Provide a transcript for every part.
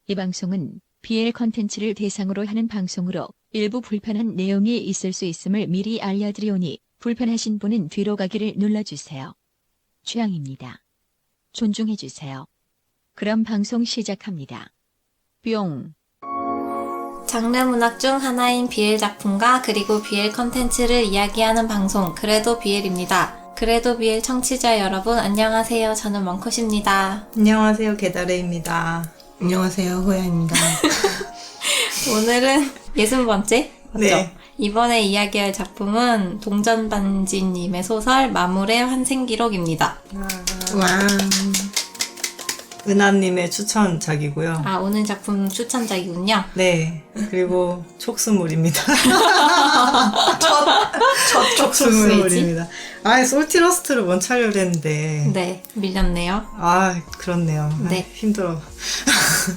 이 방송은 BL 컨텐츠를 대상으로 하는 방송으로 일부 불편한 내용이 있을 수 있음을 미리 알려드리오니 불편하신 분은 뒤로 가기를 눌러주세요. 취향입니다. 존중해주세요. 그럼 방송 시작합니다. 뿅. 장르 문학 중 하나인 BL 작품과 그리고 BL 컨텐츠를 이야기하는 방송 그래도 BL입니다. 그래도 BL 청취자 여러분 안녕하세요. 저는 멍컷입니다. 안녕하세요, 개다레입니다. 안녕하세요, 호야입니다. 오늘은 60번째? 맞죠? 네. 이번에 이야기할 작품은 동전반지님의 소설 마물의 환생기록입니다. 와. 은하님의 추천작이고요. 아, 오늘 작품 추천작이군요. 네. 그리고 촉수물입니다. 첫 촉수물입니다. 아, 솔티러스트를 먼저 하려고 했는데. 네, 밀렸네요. 아, 그렇네요. 네. 힘들어.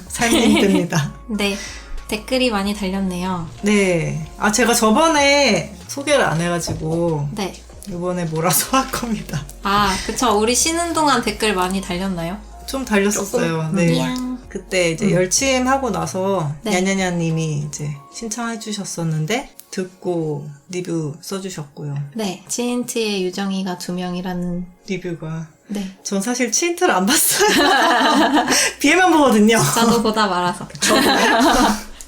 삶이 힘듭니다. 네, 댓글이 많이 달렸네요. 네. 아, 제가 저번에 소개를 안 해가지고, 네. 이번에 몰아서 할 겁니다. 아, 그쵸. 우리 쉬는 동안 댓글 많이 달렸나요? 좀 달렸었어요. 네. 미양. 그때 이제 열침하고 나서 네. 냐냐냐님이 이제 신청해 주셨었는데 듣고 리뷰 써주셨고요. 네, 치인트의 유정이가 2명이라는. 리뷰가 네, 전 사실 치인트를 안 봤어요. 비에만 보거든요. 저도 보다 말아서.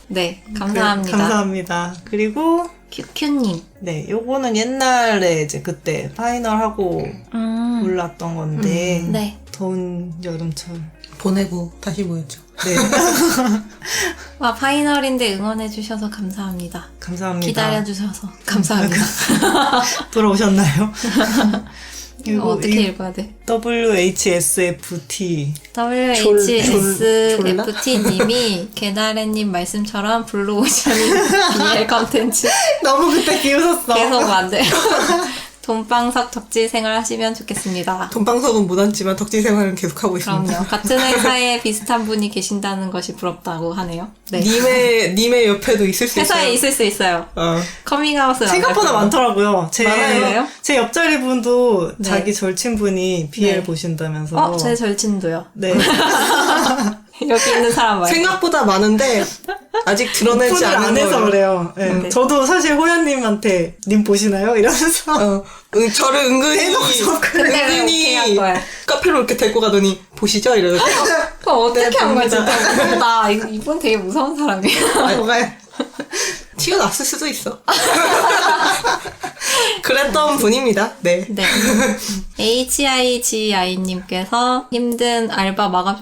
네, 감사합니다. 감사합니다. 그리고 큐큐님. 네, 요거는 옛날에 이제 그때 파이널하고 올랐던 건데 네. 더운 여름철. 보내고 다시 모였죠. 네. 와, 파이널인데 응원해주셔서 감사합니다. 감사합니다. 기다려주셔서 감사합니다. 돌아오셨나요? 그리고 어떻게 읽어야 돼? WHSFT WHSFT님이 개다래님 말씀처럼 블루오션인 BL 컨텐츠 너무 그때 비웃었어. 계속 만들 돈방석 덕질 생활 하시면 좋겠습니다. 돈방석은 못 앉지만 덕질 생활은 계속하고 있습니다. 그럼요. 같은 회사에 비슷한 분이 계신다는 것이 부럽다고 하네요. 네. 님의 옆에도 있을 수 있어요. 회사에 있을 수 있어요. 어. 커밍아웃을 안 생각보다 할 거예요. 많더라고요. 많아요? 제 옆자리 분도 네. 자기 절친분이 BL 네. 보신다면서. 제 절친도요. 네. 여기 있는 사람 말고. 생각보다 많은데 아직 드러내지 폰을 않은 안 해서 거예요. 그래요. 네. 네. 저도 사실 호연님한테 님 보시나요? 이러면서. 저를 은근히 근데 왜 오케이 할 거야? 카페로 이렇게 데리고 가더니 보시죠 이러고 그거 어떻게 네, 한 거야, 봅니다. 진짜. 무섭다. 이분 되게 무서운 사람이야. 뭐가요? 튀어났을 수도 있어. 그랬던 분입니다. 네. 네. HIGI님께서 힘든 알바 마감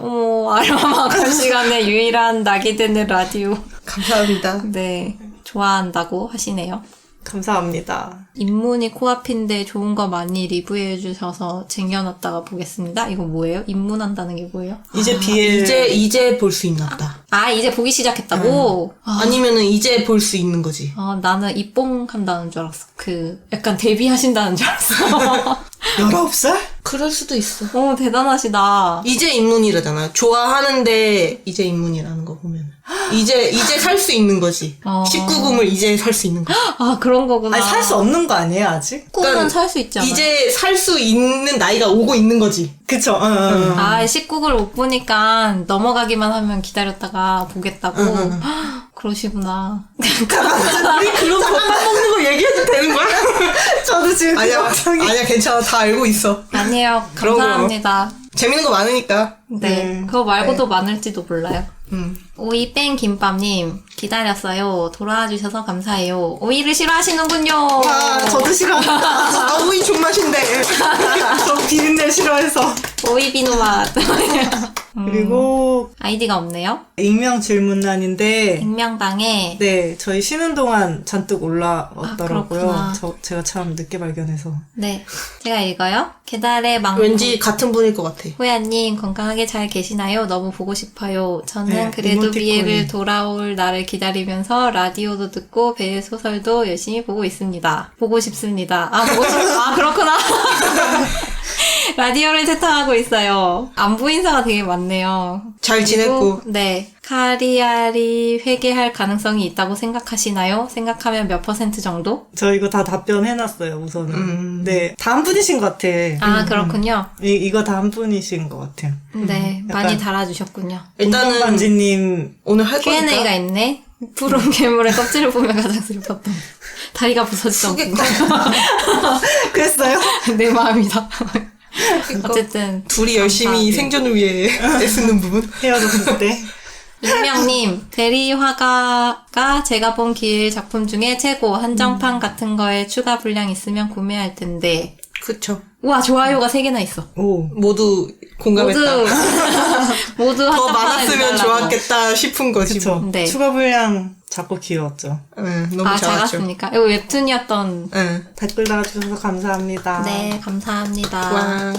시간에 유일한 낙이 되는 라디오. 감사합니다. 네. 좋아한다고 하시네요. 감사합니다. 입문이 코앞인데 좋은 거 많이 리뷰해주셔서 쟁여놨다가 보겠습니다. 이거 뭐예요? 입문한다는 게 뭐예요? 이제 BL. 이제 볼 수 있나 보다. 아, 이제 보기 시작했다고? 아니면은 이제 볼 수 있는 거지. 나는 입봉 한다는 줄 알았어. 약간 데뷔하신다는 줄 알았어. 19살? 그럴 수도 있어. 대단하시다. 이제 입문이라잖아. 좋아하는데 이제 입문이라는 거 보면 이제 살 수 있는 거지. 19금을 이제 살 수 있는 거지. 아, 그런 거구나. 아니, 살 수 없는 거 아니에요, 아직? 꿈은 그러니까 살 수 있지 않아요? 이제 살 수 있는 나이가 오고 있는 거지. 그쵸. 아, 19을 못 보니까 넘어가기만 하면 기다렸다가 보겠다고. 그러시구나. 우리 그런 밥 먹는 거 얘기해도 되는 거야? 저도 지금 아니야 괜찮아. 다 알고 있어. 아니에요. 그럼. 감사합니다. 재밌는 거 많으니까. 네. 그거 말고도 많을지도 몰라요. 오이뺑 김밥님, 기다렸어요. 돌아와 주셔서 감사해요. 오이를 싫어하시는군요. 아, 저도 싫어합니다. 오이 존맛인데. 저 비린내 싫어해서. 오이 비누맛. 그리고 아이디가 없네요. 익명 질문란인데 익명방에. 네, 저희 쉬는 동안 잔뜩 올라왔더라고요. 그렇구나. 제가 참 늦게 발견해서. 네. 제가 읽어요. 계달의 망. 왠지 같은 분일 것 같아. 호야님 건강하게 잘 계시나요? 너무 보고 싶어요. 저는 네, 그래도 이모티콘이. 비엘을 돌아올 날을 기다리면서 라디오도 듣고 배의 소설도 열심히 보고 있습니다. 보고 싶습니다. 아, 그렇구나. 라디오를 채팅하고 있어요. 안부 인사가 되게 많네요. 잘 그리고, 지냈고. 네. 카리알이 회개할 가능성이 있다고 생각하시나요? 생각하면 몇 % 정도? 저 이거 다 답변해놨어요, 우선은. 네, 다 한 분이신 것 같아. 아, 그렇군요. 이거 다 한 분이신 것 같아요. 네. 약간- 많이 달아주셨군요. 일단은 반지님 오늘 할 Q&A가 거니까. 있네. 푸른 괴물의 껍질을 보며 가장 슬펐던. 다리가 부서지던 수겠다. 그랬어요? 내 마음이다. 어쨌든 둘이 열심히 감사하게. 생존을 위해 애쓰는 부분. 헤어졌을 때. 익명님, 대리화가가 제가 본 기일 작품 중에 최고 한정판 같은 거에 추가 분량 있으면 구매할 텐데. 그쵸. 우와, 좋아요가 3개나 있어. 오. 모두 공감했다. 모두 더 한정판을 많았으면 해달라고. 좋았겠다 싶은 거지. 그쵸. 뭐. 네. 추가 분량 작고 귀여웠죠. 응, 너무 아, 작았죠. 작았습니까? 이거 웹툰이었던. 응. 댓글 달아주셔서 감사합니다. 네, 감사합니다. 와.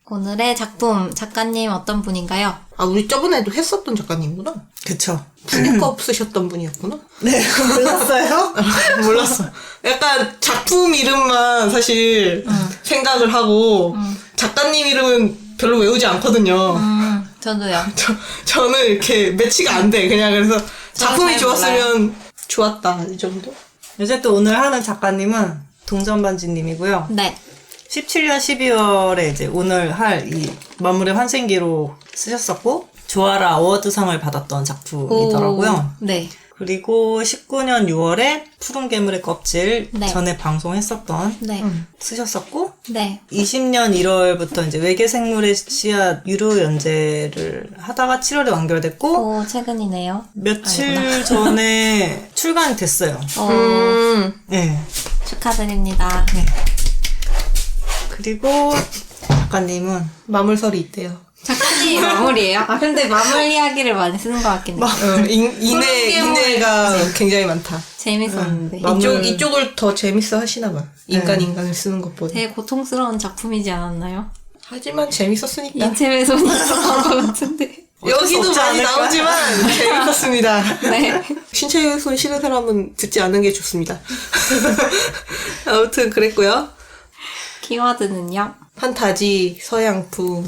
오늘의 작품, 작가님 어떤 분인가요? 아, 우리 저번에도 했었던 작가님구나. 그쵸. 푸드컵 쓰셨던 분이었구나. 네, 몰랐어요? 몰랐어. 약간 작품 이름만 사실 생각을 하고 작가님 이름은 별로 외우지 않거든요. 저도요. 저는 이렇게 매치가 안 돼. 그냥 그래서 작품이 잘 좋았으면 좋았다 이 정도. 어쨌든 오늘 하는 작가님은 동전반지님이고요. 네. 17년 12월에 이제 오늘 할 이 마무리 환생기로 쓰셨었고, 조아라 어워드상을 받았던 작품이더라고요. 네. 그리고 19년 6월에 푸른 괴물의 껍질 네. 전에 방송했었던 네. 쓰셨었고, 네. 20년 1월부터 이제 외계 생물의 씨앗 유료 연재를 하다가 7월에 완결됐고, 오, 최근이네요. 며칠 전에 출간이 됐어요. 네. 축하드립니다. 그리고 작가님은 마물설이 있대요. 작가님 마무리예요? 아, 근데 마무리 이야기를 많이 쓰는 것 같긴 해요. 인내가 굉장히 많다. 재밌었는데. 이쪽을 더 재밌어 하시나 봐. 인간을 쓰는 것보다. 되게 고통스러운 작품이지 않았나요? 하지만 재밌었으니까. 인체 훼손이 있었던 것 같은데. 여기도 없지 많이 않을까? 나오지만 재밌었습니다. 네. 신체 훼손 싫은 사람은 듣지 않는 게 좋습니다. 아무튼 그랬고요. 키워드는요? 판타지, 서양풍, 뭐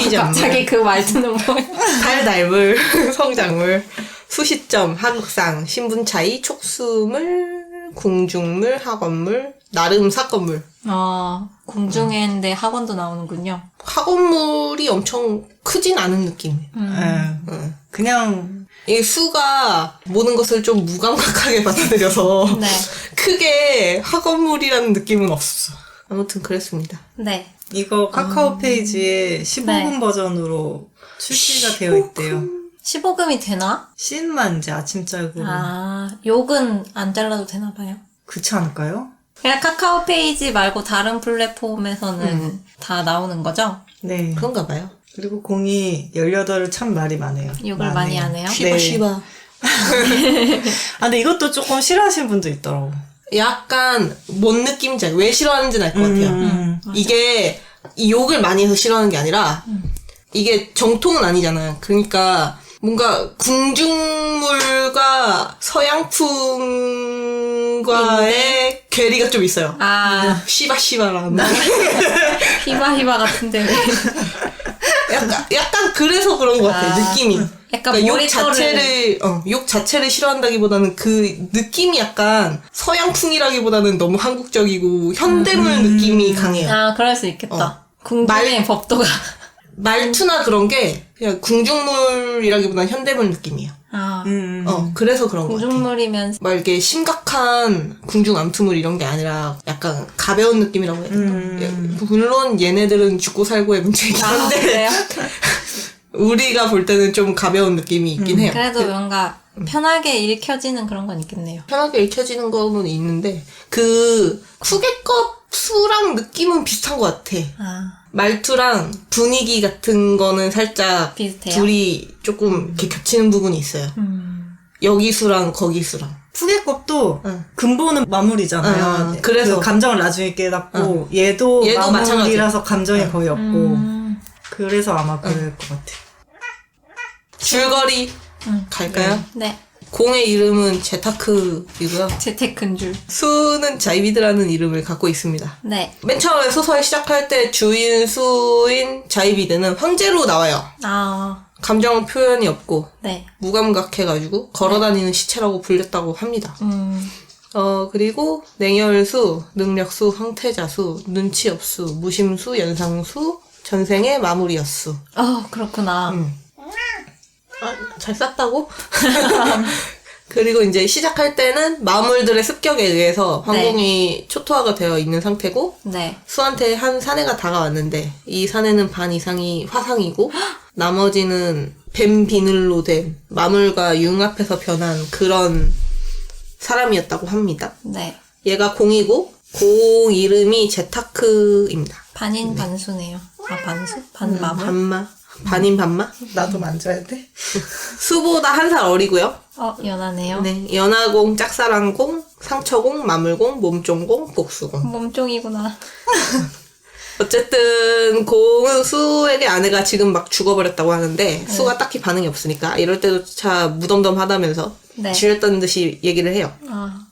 엽기작물, 갑자기 그 말투는 뭐예요? 달달물, 성장물, 수시점, 하극상, 신분차이, 촉수물, 궁중물, 학원물, 나름 사건물. 공중에인데 학원도 나오는군요. 학원물이 엄청 크진 않은 느낌이에요. 예, 그냥 이 수가 모든 것을 좀 무감각하게 받아들여서 네. 크게 학원물이라는 느낌은 없었어. 아무튼 그랬습니다. 네. 이거 카카오 페이지에 15분 네. 버전으로 출시가 되어 있대요. 15금이 되나? 씬만 이제 아침짤구로. 욕은 안 잘라도 되나 봐요. 그렇지 않을까요? 그냥 카카오 페이지 말고 다른 플랫폼에서는 다 나오는 거죠? 네. 그런가 봐요. 그리고 공이 18을 참 말이 많아요. 욕을 많이 하네요. 시바. 아, 근데 이것도 조금 싫어하시는 분도 있더라고. 약간 뭔 느낌인지 왜 싫어하는지는 알 것 같아요. 이게 이 욕을 많이 해서 싫어하는 게 아니라 이게 정통은 아니잖아요. 그러니까 뭔가 궁중물과 서양풍과의 괴리가 좀 있어요. 시바라는 히바히바 같은데 왜. 약간 그래서 그런 것 같아요. 느낌이. 약간 그러니까 머리털을 욕 자체를 싫어하기보다는 그 느낌이 약간 서양풍이라기보다는 너무 한국적이고 현대물 느낌이 강해요. 그럴 수 있겠다. 궁중의 법도가. 말투나 그런 게 그냥 궁중물이라기보다는 현대물 느낌이에요. 그래서 그런 것 같아요. 궁중물이면 막 이렇게 심각한 궁중 암투물 이런 게 아니라 약간 가벼운 느낌이라고 해야 되나? 물론 얘네들은 죽고 살고의 문제이긴 한데 그래요? 우리가 볼 때는 좀 가벼운 느낌이 있긴 해요. 그래도 뭔가 편하게 읽혀지는 그런 건 있겠네요. 편하게 읽혀지는 거는 있는데 그 쿠게컵 수랑 느낌은 비슷한 것 같아. 말투랑 분위기 같은 거는 살짝 비슷해요? 둘이 조금 이렇게 겹치는 부분이 있어요. 여기 수랑 거기 수랑. 푸게컵도 응. 근본은 마무리잖아요. 그래서. 그 감정을 나중에 깨닫고 얘도 마무리라서 마찬가지야. 감정이 거의 없고 그래서 아마 그럴 것 같아요. 줄거리 갈까요? 네. 공의 이름은 제타크이고요. 재테크인 줄. 수는 자이비드라는 이름을 갖고 있습니다. 네. 맨 처음에 소설 시작할 때 주인 수인 자이비드는 황제로 나와요. 아, 감정 표현이 없고 네. 무감각해가지고 걸어다니는 시체라고 불렸다고 합니다. 그리고 냉혈수, 능력수, 황태자수, 눈치없수, 무심수, 연상수, 전생의 마무리였수. 그렇구나. 잘 쌌다고? 그리고 이제 시작할 때는 마물들의 습격에 의해서 황궁이 초토화가 되어 있는 상태고 네. 수한테 한 사내가 다가왔는데 이 사내는 반 이상이 화상이고 나머지는 뱀 비늘로 된 마물과 융합해서 변한 그런 사람이었다고 합니다. 네. 얘가 공이고 공 이름이 제타크입니다. 반인 반수네요. 아, 반수? 반마물? 반마? 반인 반마? 나도 만져야 돼? 수보다 한 살 어리고요. 연하네요. 네, 연하공, 짝사랑공, 상처공, 마물공, 몸종공, 복수공. 몸종이구나. 어쨌든 공은 수에게 아내가 지금 막 죽어버렸다고 하는데 수가 딱히 반응이 없으니까 이럴 때조차 무덤덤하다면서 네. 지렸다는 듯이 얘기를 해요. 아,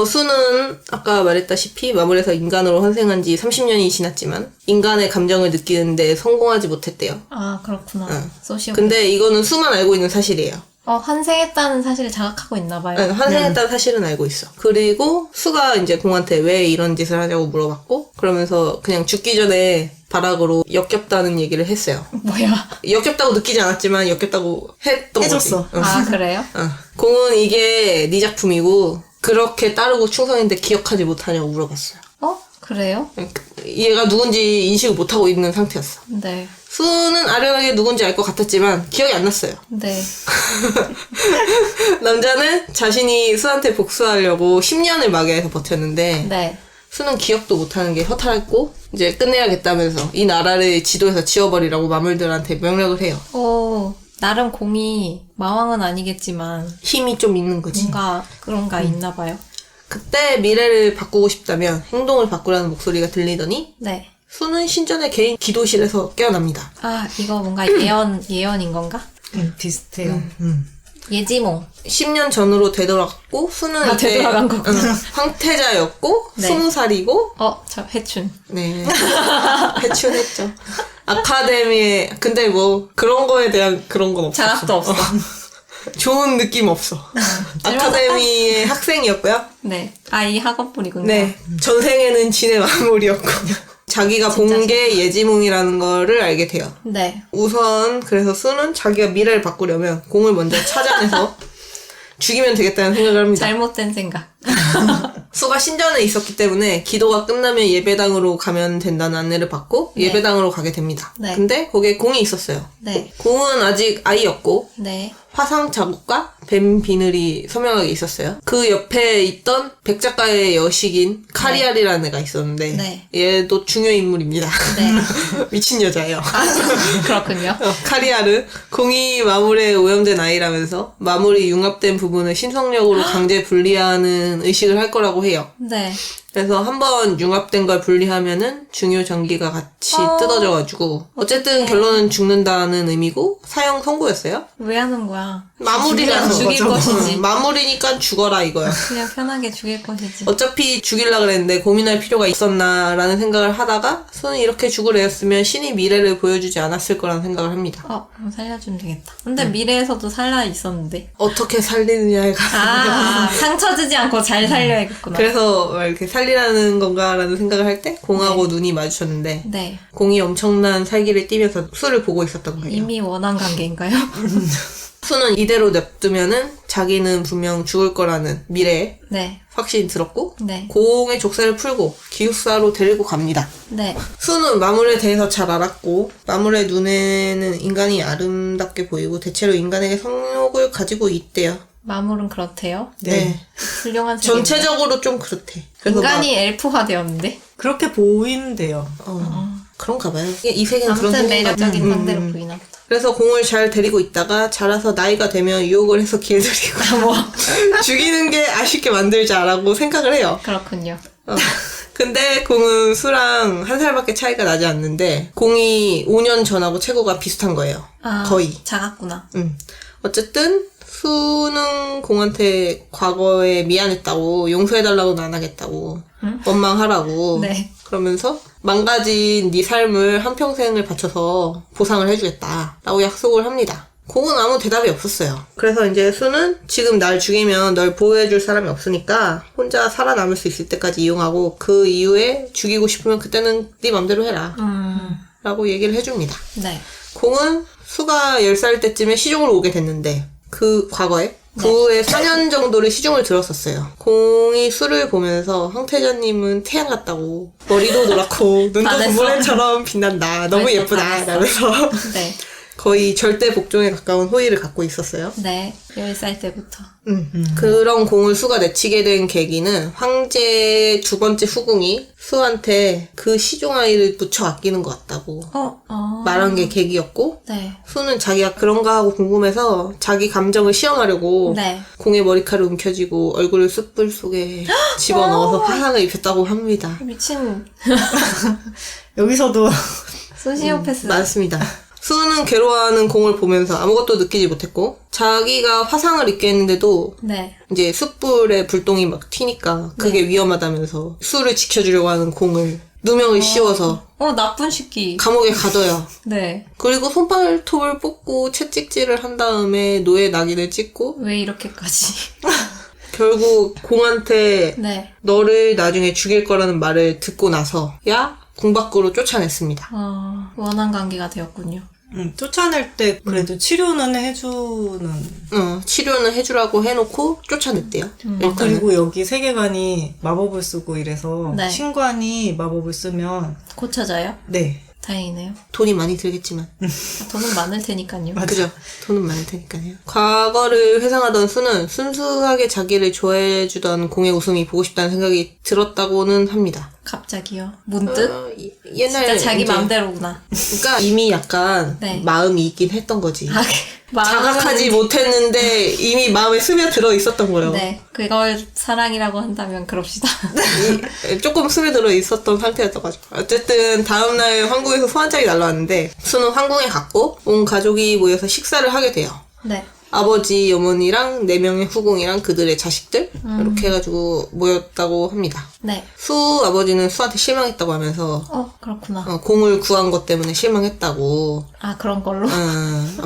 수는 아까 말했다시피 마물에서 인간으로 환생한 지 30년이 지났지만 인간의 감정을 느끼는데 성공하지 못했대요. 그렇구나. 소시오. 근데 이거는 수만 알고 있는 사실이에요. 환생했다는 사실을 자각하고 있나 봐요. 네, 환생했다는 사실은 알고 있어. 그리고 수가 이제 공한테 왜 이런 짓을 하냐고 물어봤고 그러면서 그냥 죽기 전에 발악으로 역겹다는 얘기를 했어요. 뭐야? 역겹다고 느끼지 않았지만 역겹다고 했던 해줬어. 거지. 응. 아, 그래요? 공은 이게 네 작품이고 그렇게 따르고 충성인데 기억하지 못하냐고 물어봤어요. 그래요? 얘가 누군지 인식을 못하고 있는 상태였어. 네. 수는 아련하게 누군지 알 것 같았지만 기억이 안 났어요. 네. 남자는 자신이 수한테 복수하려고 10년을 마계에서 버텼는데 네. 수는 기억도 못하는 게 허탈했고 이제 끝내야겠다면서 이 나라를 지도에서 지워버리라고 마물들한테 명령을 해요. 나름 공이 마왕은 아니겠지만 힘이 좀 있는 거지. 뭔가 그런가 있나 봐요. 그때 미래를 바꾸고 싶다면 행동을 바꾸라는 목소리가 들리더니 네. 수는 신전의 개인 기도실에서 깨어납니다. 이거 뭔가 예언인 건가? 비슷해요. 예지몽. 10년 전으로 되돌아갔고 수는 이제 되돌아간 거구나. 황태자였고 네. 20살이고 저 해춘. 네 해춘했죠. 아카데미에 근데 뭐 그런 거에 대한 그런 건 없었어. 자각도 없어. 좋은 느낌 없어. 아카데미의 학생이었고요. 네. 이 학원뿐이군요. 네. 전생에는 진의 마무리였고 자기가 본 게 예지몽이라는 거를 알게 돼요. 네. 우선 그래서 수는 자기가 미래를 바꾸려면 공을 먼저 찾아내서 죽이면 되겠다는 생각을 합니다. 잘못된 생각. 수가 신전에 있었기 때문에 기도가 끝나면 예배당으로 가면 된다는 안내를 받고 네. 예배당으로 가게 됩니다. 네. 근데 거기에 공이 있었어요. 네. 공은 아직 아이였고 네. 화상 자국과 뱀 비늘이 선명하게 있었어요. 그 옆에 있던 백작가의 여식인 카리알이라는 애가 있었는데 네. 얘도 중요 인물입니다. 네. 미친 여자예요. 그렇군요. 카리알은 공이 마물에 오염된 아이라면서 마물이 융합된 부분을 신성력으로 강제 분리하는 의식을 할 거라고 해요. 네. 그래서 한번 융합된 걸 분리하면은 중요 전기가 같이 뜯어져가지고 어쨌든 결론은 죽는다는 의미고 사형 선고였어요. 왜 하는 거야? 마무리라서 죽일 거죠. 것이지. 마무리니까 죽어라 이거야. 그냥 편하게 죽일 것이지. 어차피 죽일라 그랬는데 고민할 필요가 있었나라는 생각을 하다가 수는 이렇게 죽을 애였으면 신이 미래를 보여주지 않았을 거라는 생각을 합니다. 그럼 살려주면 되겠다. 근데 미래에서도 살아 있었는데. 어떻게 살리느냐에 가. 상처 주지 않고 잘 살려야겠구나. 그래서 막 이렇게 살리라는 건가라는 생각을 할 때 공하고 눈이 마주쳤는데 네. 공이 엄청난 살기를 띠면서 수를 보고 있었던 거예요. 이미 원한 관계인가요? 수는 이대로 냅두면은 자기는 분명 죽을 거라는 미래에 네. 확신이 들었고 네. 공의 족쇄를 풀고 기숙사로 데리고 갑니다. 네. 수는 마물에 대해서 잘 알았고 마물의 눈에는 인간이 아름답게 보이고 대체로 인간에게 성욕을 가지고 있대요. 마물은 그렇대요. 네. 훌륭한 세계. 전체적으로 좀 그렇대. 그래서 인간이 엘프화 되었는데. 그렇게 보이는데요. 그런가 봐요. 이 세계는 그런 아무튼 세계인가 매력적인 상대로 보이나 보다. 그래서 공을 잘 데리고 있다가 자라서 나이가 되면 유혹을 해서 길들이고 죽이는 게 아쉽게 만들자라고 생각을 해요. 그렇군요. 근데 공은 수랑 한 살밖에 차이가 나지 않는데 공이 5년 전하고 체구가 비슷한 거예요. 거의. 작았구나. 어쨌든 수는 공한테 과거에 미안했다고 용서해달라고는 안 하겠다고 원망하라고 네. 그러면서 망가진 네 삶을 한평생을 바쳐서 보상을 해주겠다 라고 약속을 합니다. 공은 아무 대답이 없었어요. 그래서 이제 수는 지금 날 죽이면 널 보호해줄 사람이 없으니까 혼자 살아남을 수 있을 때까지 이용하고 그 이후에 죽이고 싶으면 그때는 네 맘대로 해라 라고 얘기를 해줍니다. 네. 공은 수가 10살 때쯤에 시중으로 오게 됐는데 그 과거에 그 후에 4년 정도를 시중을 들었었어요. 공이 수를 보면서 황태자님은 태양 같다고 머리도 노랗고 눈도 반했어. 눈물처럼 빛난다. 너무 벌써 예쁘다. 반했어. 라면서 네. 거의 절대 복종에 가까운 호의를 갖고 있었어요. 네. 10살 때부터. 그런 공을 수가 내치게 된 계기는 황제의 두 번째 후궁이 수한테 그 시종아이를 무척 아끼는 것 같다고 말한 게 계기였고 네. 수는 자기가 그런가 하고 궁금해서 자기 감정을 시험하려고 네. 공의 머리칼을 움켜쥐고 얼굴을 숯불 속에 집어넣어서 화상을 입혔다고 합니다. 미친 여기서도 소시오패스. 맞습니다. 수는 괴로워하는 공을 보면서 아무것도 느끼지 못했고 자기가 화상을 입게 했는데도 네. 이제 숯불에 불똥이 막 튀니까 그게 위험하다면서 수를 지켜주려고 하는 공을 누명을 씌워서 나쁜 새끼. 감옥에 가둬요. 네. 그리고 손발톱을 뽑고 채찍질을 한 다음에 노예 낙인을 찍고 왜 이렇게까지. 결국 공한테 네. 너를 나중에 죽일 거라는 말을 듣고 나서 궁 밖으로 쫓아냈습니다. 원한 관계가 되었군요. 쫓아낼 때 그래도 치료는 해주는. 치료는 해주라고 해놓고 쫓아냈대요. 일단은. 그리고 여기 세계관이 마법을 쓰고 이래서 네. 신관이 마법을 쓰면 고쳐져요? 네. 다행이네요. 돈이 많이 들겠지만. 돈은 많을 테니까요. 그죠? 돈은 많을 테니까요. 과거를 회상하던 수는 순수하게 자기를 좋아해주던 공의 웃음이 보고 싶다는 생각이 들었다고는 합니다. 갑자기요. 문득? 옛날에 진짜 자기 이제 맘대로구나. 그러니까 이미 약간 네. 마음이 있긴 했던 거지. 마음은- 자각하지 못했는데 이미 마음에 스며들어 있었던 거예요. 네. 그걸 사랑이라고 한다면 그럽시다. 조금 스며들어 있었던 상태였어가지고. 어쨌든 다음날 황궁에서 소환장이 날라왔는데 수는 황궁에 갔고 온 가족이 모여서 식사를 하게 돼요. 네. 아버지, 어머니랑 4명의 후궁이랑 그들의 자식들 이렇게 해가지고 모였다고 합니다. 네. 수 아버지는 수한테 실망했다고 하면서 그렇구나. 공을 구한 것 때문에 실망했다고. 그런 걸로?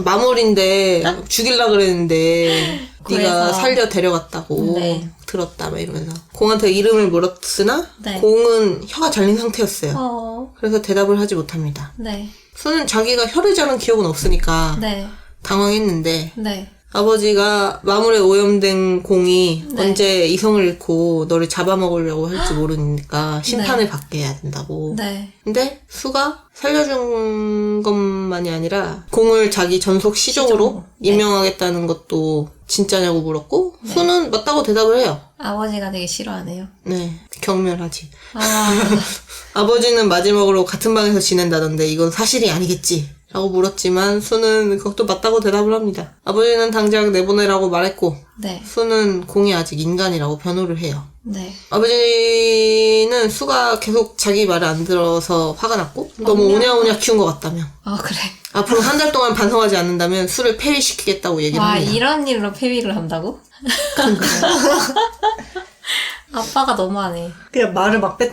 마물인데 죽일라 그랬는데 그래서. 네가 살려 데려갔다고 네. 들었다 막 이러면서 공한테 이름을 물었으나 네. 공은 혀가 잘린 상태였어요. 그래서 대답을 하지 못합니다. 네. 수는 자기가 혀를 자른 기억은 없으니까 네. 당황했는데 네. 아버지가 마물에 오염된 공이 네. 언제 이성을 잃고 너를 잡아먹으려고 할지 모르니까 심판을 받게 해야 된다고. 네. 근데 수가 살려준 것만이 아니라 공을 자기 전속 시종으로 시종으로. 네. 임명하겠다는 것도 진짜냐고 물었고 수는 맞다고 대답을 해요. 아버지가 되게 싫어하네요. 네, 경멸하지. 아버지는 마지막으로 같은 방에서 지낸다던데 이건 사실이 아니겠지? 라고 물었지만 수는 그것도 맞다고 대답을 합니다. 아버지는 당장 내보내라고 말했고 네. 수는 공이 아직 인간이라고 변호를 해요. 네. 아버지는 수가 계속 자기 말을 안 들어서 화가 났고 너무 오냐오냐 키운 것 같다며 그래. 앞으로 한 달 동안 반성하지 않는다면 수를 폐위시키겠다고 얘기를 합니다. 이런 일로 폐위를 한다고? 아빠가 너무하네. 그냥 말을 막 뱉어.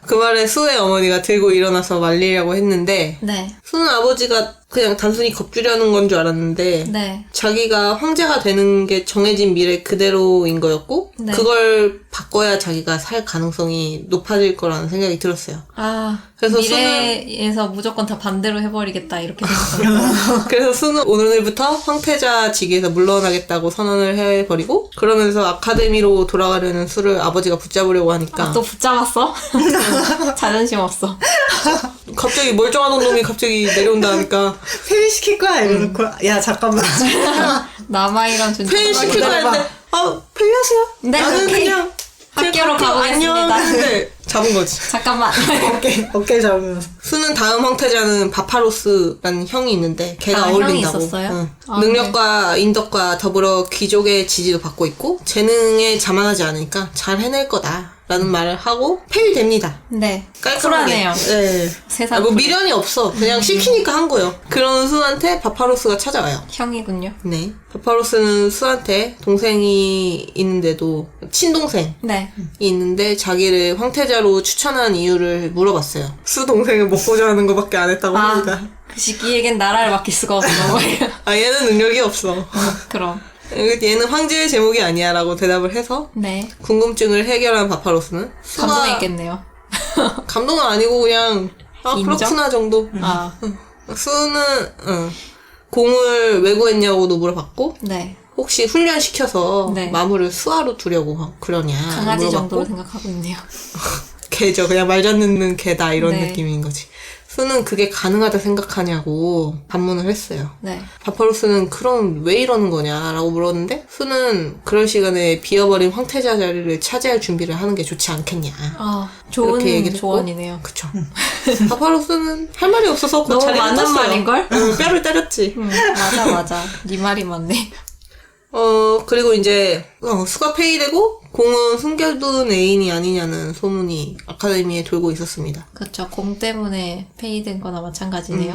그 말에 수의 어머니가 들고 일어나서 말리려고 했는데 네. 수는 아버지가 그냥 단순히 겁주려는 건 줄 알았는데 네. 자기가 황제가 되는 게 정해진 미래 그대로인 거였고 네. 그걸 바꿔야 자기가 살 가능성이 높아질 거라는 생각이 들었어요. 그래서 미래에서 무조건 다 반대로 해버리겠다 이렇게 생각합니다. 그래서 수는 오늘부터 황태자 직위에서 물러나겠다고 선언을 해버리고 그러면서 아카데미로 돌아가려는 수를 아버지가 붙잡으려고 하니까 또 붙잡았어? 자존심 없어. 갑자기 멀쩡한 놈이 갑자기 내려온다니까 폐위시킬 거야 이러놓고 야 잠깐만. 남아이란 존재. 폐위시킬 거야 했는데 폐위하세요. 네, 나는 오케이. 그냥 학교로 가보겠습니다. 안녕 했는데 잡은 거지. 잠깐만. 어깨 잡으면서. 수는 다음 황태자는 바파로스라는 형이 있는데 걔가 형이 어울린다고. 있었어요? 능력과 인덕과 더불어 귀족의 지지도 받고 있고 재능에 자만하지 않으니까 잘 해낼 거다. 라는 말을 하고 폐위됩니다. 네. 깔끔하게. 쿨하네요. 네. 세상 뭐 쿨. 미련이 없어. 그냥 시키니까 한 거예요. 그런 수한테 바파로스가 찾아와요. 형이군요. 네. 바파로스는 수한테 동생이 있는데도 친동생이 네. 있는데 자기를 황태자로 추천한 이유를 물어봤어요. 수 동생을 먹고자 하는 것밖에 안 했다고 합니다. 그 시기에겐 나라를 맡길 수가 없는 거예요. 아 얘는 능력이 없어. 그럼. 얘는 황제의 제목이 아니야 라고 대답을 해서 네. 궁금증을 해결한 바파로스는 수가 감동했겠네요. 감동은 아니고 그냥 인정? 그렇구나 정도. 아. 수는 공을 왜 구했냐고도 물어봤고 네. 혹시 훈련시켜서 네. 마물을 수하로 두려고 그러냐 강아지 물어봤고. 정도로 생각하고 있네요. 개죠. 그냥 말 잘 듣는 개다 이런 네. 느낌인 거지. 수는 그게 가능하다 생각하냐고 반문을 했어요. 네. 바파로스는 그럼 왜 이러는 거냐라고 물었는데 수는 그럴 시간에 비어버린 황태자 자리를 차지할 준비를 하는 게 좋지 않겠냐. 아, 그렇게 좋은 얘기를 했고. 조언이네요. 그쵸. 바파로스는 할 말이 없어서 그 너무 자리를 맞는 떴어요. 말인걸? 응, 뼈를 때렸지. 맞아. 네 말이 맞네. 그리고 이제 수가 폐위되고 공은 숨겨둔 애인이 아니냐는 소문이 아카데미에 돌고 있었습니다. 그쵸. 공 때문에 폐위된 거나 마찬가지네요.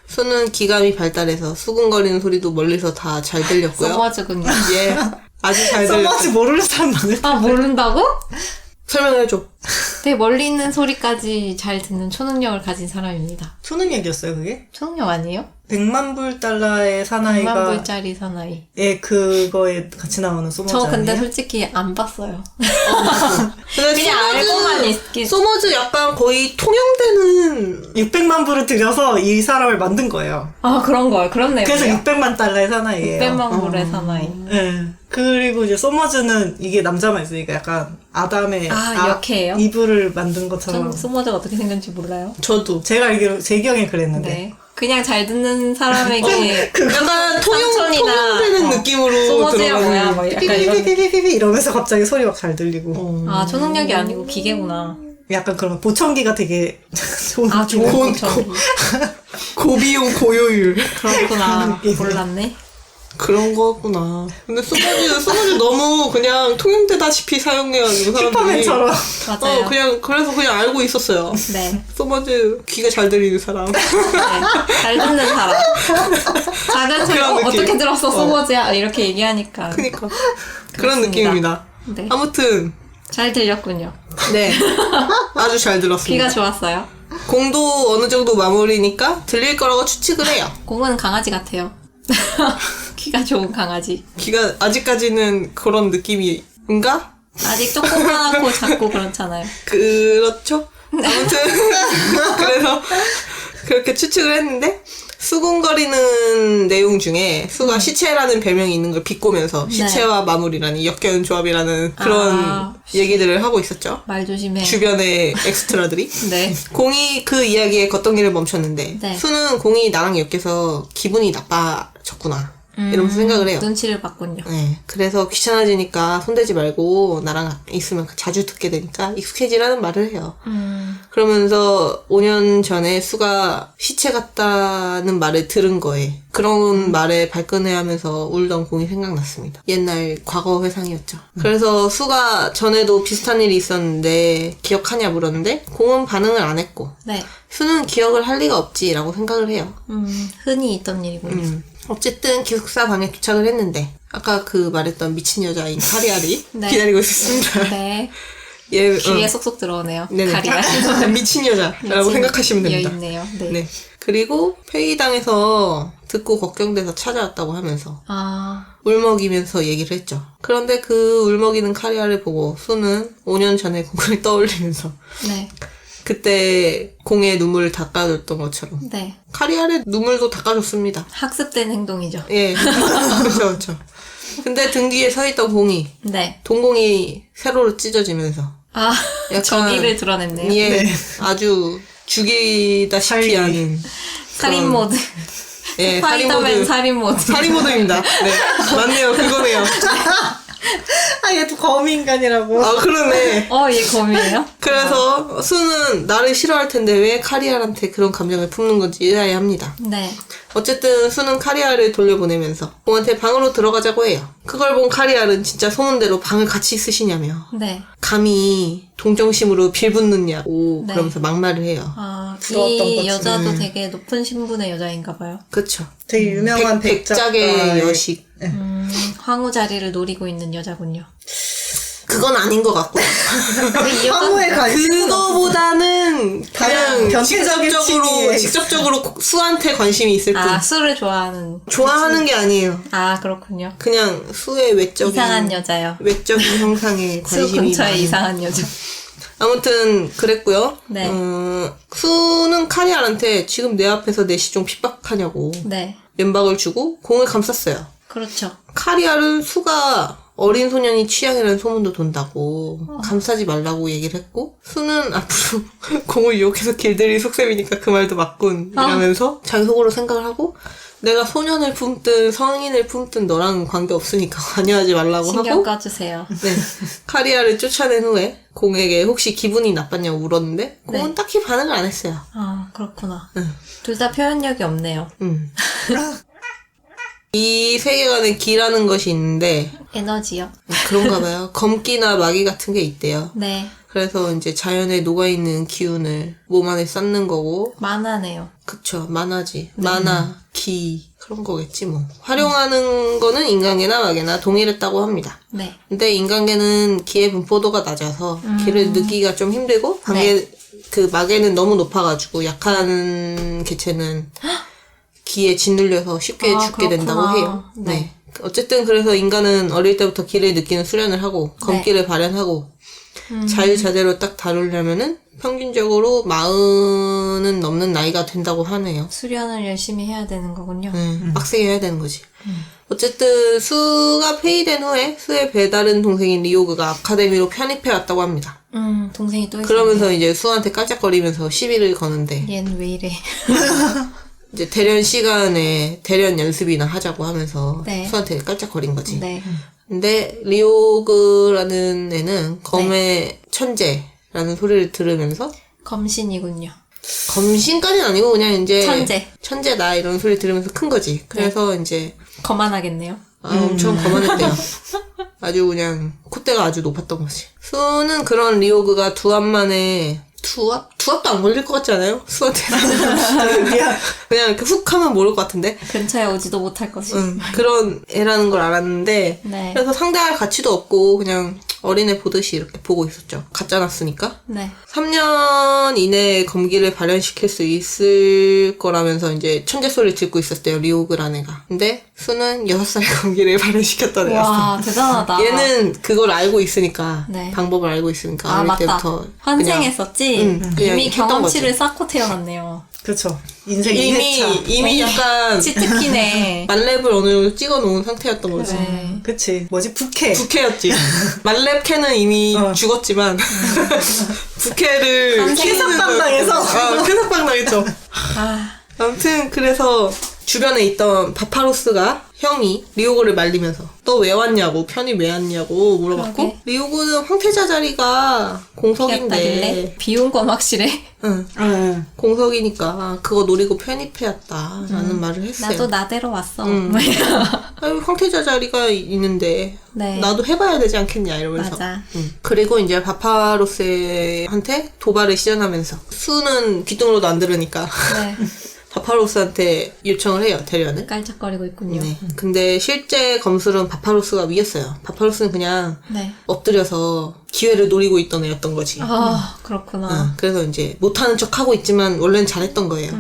수는 기감이 발달해서 수근거리는 소리도 멀리서 다 잘 들렸고요. 써머즈군요. 예, 아주 잘 써머지 들렸어요. 모르는 사람 많을 아, 모른다고? 설명해줘. 되게 멀리 있는 소리까지 잘 듣는 초능력을 가진 사람입니다. 초능력이었어요 그게? 초능력 아니에요? 100만 불 달러의 사나이가 100만 불짜리 사나이. 예 그거에 같이 나오는 소머즈 저 근데 아니에요? 솔직히 안 봤어요. 근데 그냥 알고만 있긴. 소머즈 약간 거의 통용되는 600만 불을 들여서 이 사람을 만든 거예요. 아, 그런 거요. 그런 내용이에요. 그래서 600만 달러의 사나이예요. 600만 불의 사나이. 예. 그리고 이제 소머즈는 이게 남자만 있으니까 약간 아담의 역해예요? 이불을 만든 것처럼. 전 소머즈가 어떻게 생겼는지 몰라요. 저도 제가 알기로 제 기억에 그랬는데. 네. 그냥 잘 듣는 사람에게 약간 삼촌이나, 통용되는 느낌으로 소머즈야 뭐야 들어가는 뭐 약간 이런. 삐삐삐삐삐삐 이러면서 갑자기 소리 막 잘 들리고. 아, 초능력이 아니고 기계구나. 약간 그런 보청기가 되게 좋은 아, 느낌. 좋은 고청. 고비용 고효율 그렇구나. 몰랐네. 그런 거구나. 근데 소머즈 너무 그냥 통용되다시피 사용해가지고 사람들이 슈퍼맨처럼. 맞아요. 그냥 그래서 그냥 알고 있었어요. 네. 소머즈 귀가 잘 들리는 사람. 네. 잘 듣는 사람. 작은 소리 그런 느낌. 어떻게 들었어 소머즈야 이렇게 얘기하니까. 그니까 그런 그렇습니다. 느낌입니다. 네. 아무튼 잘 들렸군요. 네 아주 잘 들었습니다. 귀가 좋았어요. 공도 어느 정도 마무리니까 들릴 거라고 추측을 해요. 공은 강아지 같아요. 귀가 좋은 강아지. 귀가 아직까지는 그런 느낌인가? 아직 조그맣고 작고 그렇잖아요. 그렇죠. 아무튼 그래서 그렇게 추측을 했는데 수군거리는 내용 중에 수가 시체라는 별명이 있는 걸 비꼬면서 시체와 마무리라는 역겨운 조합이라는 그런 얘기들을 하고 있었죠. 말 조심해. 주변의 엑스트라들이. 네. 공이 그 이야기에 걷던 멈췄는데 네. 수는 공이 나랑 엮여서 기분이 나빠졌구나 이러면서 생각을 해요. 눈치를 봤군요. 네, 그래서 귀찮아지니까 손대지 말고 나랑 있으면 자주 듣게 되니까 익숙해지라는 말을 해요. 그러면서 5년 전에 수가 시체 같다는 말을 들은 거에 그런 말에 발끈해하면서 울던 공이 생각났습니다. 옛날 과거 회상이었죠. 그래서 수가 전에도 비슷한 일이 있었는데 기억하냐 물었는데 공은 반응을 안 했고 네. 수는 기억을 할 리가 없지라고 생각을 해요. 흔히 있던 일이군요. 어쨌든 기숙사 방에 도착을 했는데 아까 그 말했던 미친 여자인 카리알이 네. 기다리고 있었습니다. 네. 얘 귀에 쏙쏙 들어오네요. 네네. 가리가. 미친 여자라고 생각하시면 됩니다. 있네요. 네. 네. 그리고 폐위당해서 듣고 걱정돼서 찾아왔다고 하면서 아, 울먹이면서 얘기를 했죠. 그런데 그 울먹이는 카리알을 보고 수는 5년 전의 공을 떠올리면서 네. 그때 공의 눈물을 닦아줬던 것처럼 네. 카리알의 눈물도 닦아줬습니다. 학습된 행동이죠. 예. 그렇죠, 그렇죠. 근데 등 뒤에 서 있던 공이 네. 동공이 세로로 찢어지면서 아, 약간 저기를 드러냈네요. 예, 아주 죽이다시피 하는 살인 모드. 예, 스파이더맨 살인 모드. 살인 모드입니다. 네, 맞네요. 그거네요. 아, 얘 또 거미인간이라고. 아, 그러네. 얘 검이에요? 그래서 수는 나를 싫어할 텐데 왜 카리알한테 그런 감정을 품는 건지 이해해야 합니다. 네. 어쨌든 수는 카리알을 돌려보내면서 공한테 방으로 들어가자고 해요. 그걸 본 카리알은 진짜 소문대로 방을 같이 쓰시냐며 네. 감히 동정심으로 빌붙느냐고 네. 그러면서 막말을 해요. 아, 들어왔던 이 거지. 여자도 되게 높은 신분의 여자인가 봐요. 그쵸. 되게 유명한 백작의 여식. 황후 자리를 노리고 있는 여자군요. 그건 아닌 것 같고. 이 여자 황후에 관심 그거보다는 그냥 변태적인 취미에 직접적으로 수한테 관심이 있을 뿐. 아, 술을 좋아하는. 좋아하는 게 아니에요. 아, 그렇군요. 그냥 수의 외적인 이상한 여자요. 외적인 형상에 수 관심이 근처에 많은. 이상한 여자. 아무튼 그랬고요. 네. 수는 카리알한테 지금 내 앞에서 내 시종 핍박하냐고 네. 면박을 주고 공을 감쌌어요. 그렇죠. 카리알은 수가 어린 소년이 취향이라는 소문도 돈다고 감싸지 말라고 얘기를 했고 수는 앞으로 공을 유혹해서 길들이 속셈이니까 그 말도 맞군 이러면서 자기 속으로 생각을 하고 내가 소년을 품든 성인을 품든 너랑 관계없으니까 관여하지 말라고 신경 하고 꺼주세요. 네. 카리알을 쫓아낸 후에 공에게 혹시 기분이 나빴냐고 물었는데 공은 네. 딱히 반응을 안 했어요. 아, 그렇구나. 응. 둘 다 표현력이 없네요. 이 세계관에 기라는 것이 있는데 에너지요. 그런가 봐요. 검기나 마기 같은 게 있대요. 네. 그래서 이제 자연에 녹아있는 기운을 몸 안에 쌓는 거고 만화네요. 그쵸 만화지. 만화, 기 그런 거겠지 뭐. 활용하는 거는 인간계나 마계나 동일했다고 합니다. 네. 근데 인간계는 기의 분포도가 낮아서 기를 느끼기가 좀 힘들고 그 마계는 너무 높아가지고 약한 개체는 기에 짓눌려서 쉽게 아, 죽게 된다고 그렇구나. 해요. 네. 네. 어쨌든 그래서 인간은 어릴 때부터 기를 느끼는 수련을 하고 검기를 발현하고 자유자재로 딱 다루려면은 평균적으로 40은 넘는 나이가 된다고 하네요. 수련을 열심히 해야 되는 거군요. 빡세게 해야 되는 거지. 어쨌든 수가 폐위된 후에 수의 배다른 동생인 리오그가 아카데미로 편입해 왔다고 합니다. 동생이 또 있어요. 그러면서 이제 수한테 깔짝거리면서 시비를 거는데 얘는 왜 이래. 이제 대련 시간에 대련 연습이나 하자고 하면서 네. 수한테 깔짝거린 거지. 네. 근데 리오그라는 애는 검의 천재라는 소리를 들으면서 검신이군요. 검신까지는 아니고 그냥 이제 천재. 천재다 이런 소리 들으면서 큰 거지. 그래서 이제 거만하겠네요. 엄청 거만했대요. 아주 그냥 콧대가 아주 높았던 거지. 수는 그런 리오그가 두합만에 두합도 안 걸릴 것 같지 않아요? 수한테 그냥 이렇게 훅 하면 모를 것 같은데. 근처에 오지도 못할 것이. 그런 애라는 걸 알았는데 네. 그래서 상대할 가치도 없고 그냥 어린애 보듯이 이렇게 보고 있었죠. 가짜 났으니까. 네. 3년 이내에 검기를 발현시킬 수 있을 거라면서 이제 천재 소리를 듣고 있었대요. 리오그라는 애가. 근데 수는 6살에 검기를 발현시켰던 애였어. 와, 대단하다. 얘는 그걸 알고 있으니까 네. 방법을 알고 있으니까 아, 어릴 맞다. 때부터 환생했었지? 그냥 이미 했던 경험치를 거지. 쌓고 태어났네요. 그렇죠. 인생 이미 2회차. 약간 치트키네. 만렙을 어느 정도 찍어놓은 상태였던 거지. 네. 그치. 뭐지? 부캐. 부캐였지. 만렙캐는 이미 죽었지만 부캐를 쾌삭방 당해서. 쾌삭방 당했죠. 아, 아무튼 그래서 주변에 있던 바파로스가 형이 리오고를 말리면서 너 왜 왔냐고 편이 왜 왔냐고 물어봤고 그러게. 리오고는 황태자 자리가 공석인데 귀엽다길래? 비운 건 확실해. 응, 응. 공석이니까 그거 노리고 편입해왔다라는 말을 했어요. 나도 나대로 왔어. 아유, 황태자 자리가 있는데 네. 나도 해봐야 되지 않겠냐 이러면서. 맞아. 그리고 이제 바파로스한테 도발을 시전하면서 수는 귀등으로도 안 들으니까 네. 바파로스한테 요청을 해요, 대련을. 깔짝거리고 있군요. 네. 근데 실제 검술은 바파로스가 위였어요. 바파로스는 그냥 네. 엎드려서 기회를 노리고 있던 애였던 거지. 아, 그렇구나. 그래서 이제 못하는 척 하고 있지만 원래는 잘했던 거예요.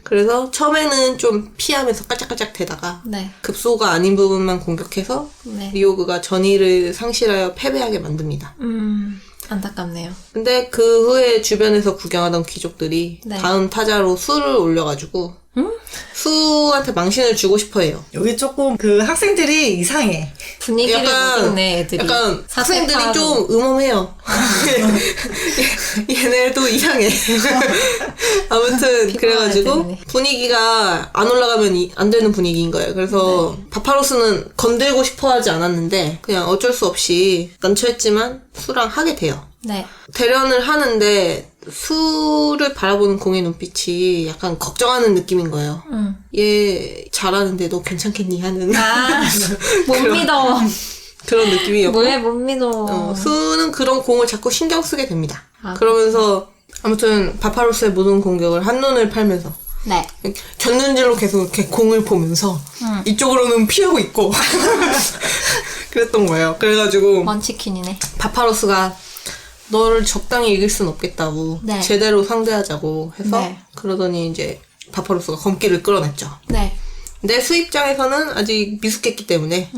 그래서 처음에는 좀 피하면서 깔짝깔짝 대다가 네. 급소가 아닌 부분만 공격해서 네. 리오그가 전의를 상실하여 패배하게 만듭니다. 안타깝네요. 근데 그 후에 주변에서 구경하던 귀족들이 네. 다음 타자로 수를 올려가지고 수한테 망신을 주고 싶어해요. 여기 조금 그 학생들이 이상해. 분위기를 못 읽네, 애들이. 약간 학생들이 사색하고. 좀 음험해요. 얘네도 이상해. 아무튼 그래가지고 때문에. 분위기가 안 올라가면 안 되는 분위기인 거예요. 그래서 바파로스는 건들고 싶어하지 않았는데 그냥 어쩔 수 없이 난처했지만 수랑 하게 돼요. 네. 대련을 하는데 수를 바라보는 공의 눈빛이 약간 걱정하는 느낌인 거예요. 얘 잘하는데 너 괜찮겠니 하는 못 믿어. 그런 느낌이었고 왜 못 믿어. 수는 그런 공을 자꾸 신경 쓰게 됩니다. 아, 그러면서 아무튼 바파로스의 모든 공격을 한눈을 팔면서 네. 곁눈질로 계속 이렇게 공을 보면서 이쪽으로는 피하고 있고 그랬던 거예요. 그래가지고 먼치킨이네. 바파로스가 너를 적당히 이길 순 없겠다고 네. 제대로 상대하자고 해서 네. 그러더니 이제 바파로스가 검기를 끌어냈죠. 네. 근데 수 입장에서는 아직 미숙했기 때문에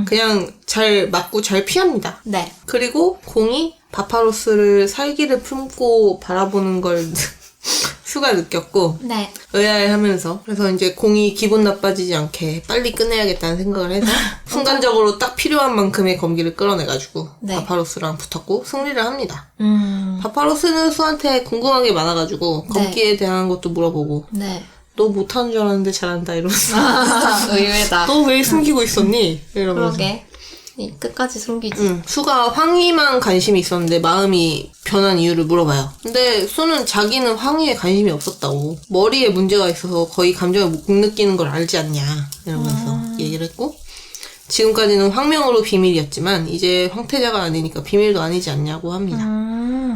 그냥 잘 맞고 잘 피합니다. 네. 그리고 공이 바파로스를 살기를 품고 바라보는 걸 수가 느꼈고 네. 의아해하면서 그래서 이제 공이 기분 나빠지지 않게 빨리 끝내야겠다는 생각을 해서 순간적으로 딱 필요한 만큼의 검기를 끌어내가지고 네. 바파로스랑 붙었고 승리를 합니다. 바파로스는 수한테 궁금한 게 많아가지고 검기에 대한 것도 물어보고 네. 너 못하는 줄 알았는데 잘한다 이러면서 의외다. 너 왜 숨기고 있었니? 이러면서 그러게. 끝까지 숨기지. 수가 황희만 관심이 있었는데 마음이 변한 이유를 물어봐요. 근데 수는 자기는 황희에 관심이 없었다고. 머리에 문제가 있어서 거의 감정을 못 느끼는 걸 알지 않냐 이러면서 얘기를 했고 지금까지는 황명으로 비밀이었지만 이제 황태자가 아니니까 비밀도 아니지 않냐고 합니다.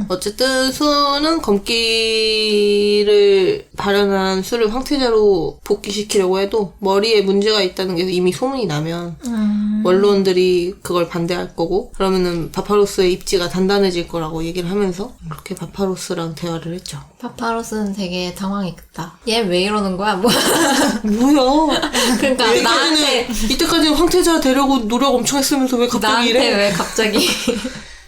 어쨌든 수는 검기를 발현한 수를 황태자로 복귀시키려고 해도 머리에 문제가 있다는 게 이미 소문이 나면 원로원들이 그걸 반대할 거고 그러면은 바파로스의 입지가 단단해질 거라고 얘기를 하면서 그렇게 바파로스랑 대화를 했죠. 파파로스는 되게 당황했겠다. 얘 왜 이러는 거야? 뭐. 뭐야? 그러니까 나한테 이때까지는 황태자 되려고 노력 엄청 했으면서 왜 갑자기 나한테 이래? 왜 갑자기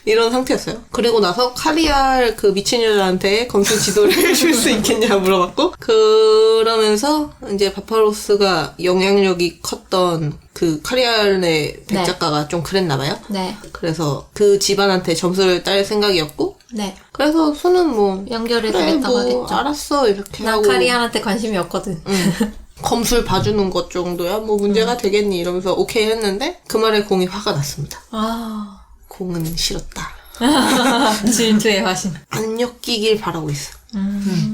이런 상태였어요. 그리고 나서 카리알 그 미친 여자한테 검술 지도를 해줄 수 있겠냐 물어봤고 그러면서 이제 바파로스가 영향력이 컸던 그 카리알의 백작가가 좀 그랬나 봐요. 네. 그래서 그 집안한테 점수를 딸 생각이었고 네. 그래서 수는 뭐 연결해 그래 주겠다고 뭐 하겠죠. 알았어 이렇게 난 하고 카리안한테 관심이 없거든. 검술 봐주는 것 정도야 뭐 문제가 되겠니 이러면서 오케이 했는데 그 말에 공이 화가 났습니다. 아. 공은 싫었다. 질투의 화신. 안 엮이길 바라고 있어.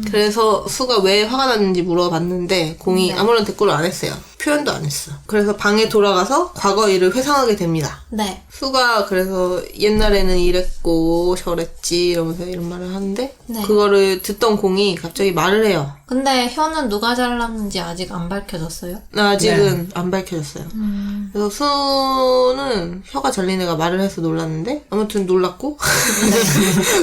그래서 수가 왜 화가 났는지 물어봤는데 공이 네. 아무런 대꾸를 안 했어요. 표현도 안 했어. 그래서 방에 돌아가서 과거 일을 회상하게 됩니다. 네. 수가 그래서 옛날에는 이랬고 저랬지 이러면서 이런 말을 하는데 네. 그거를 듣던 공이 갑자기 말을 해요. 근데 혀는 누가 잘랐는지 아직 안 밝혀졌어요? 아직은 안 밝혀졌어요. 그래서 수는 혀가 잘린 애가 말을 해서 놀랐는데 아무튼 놀랐고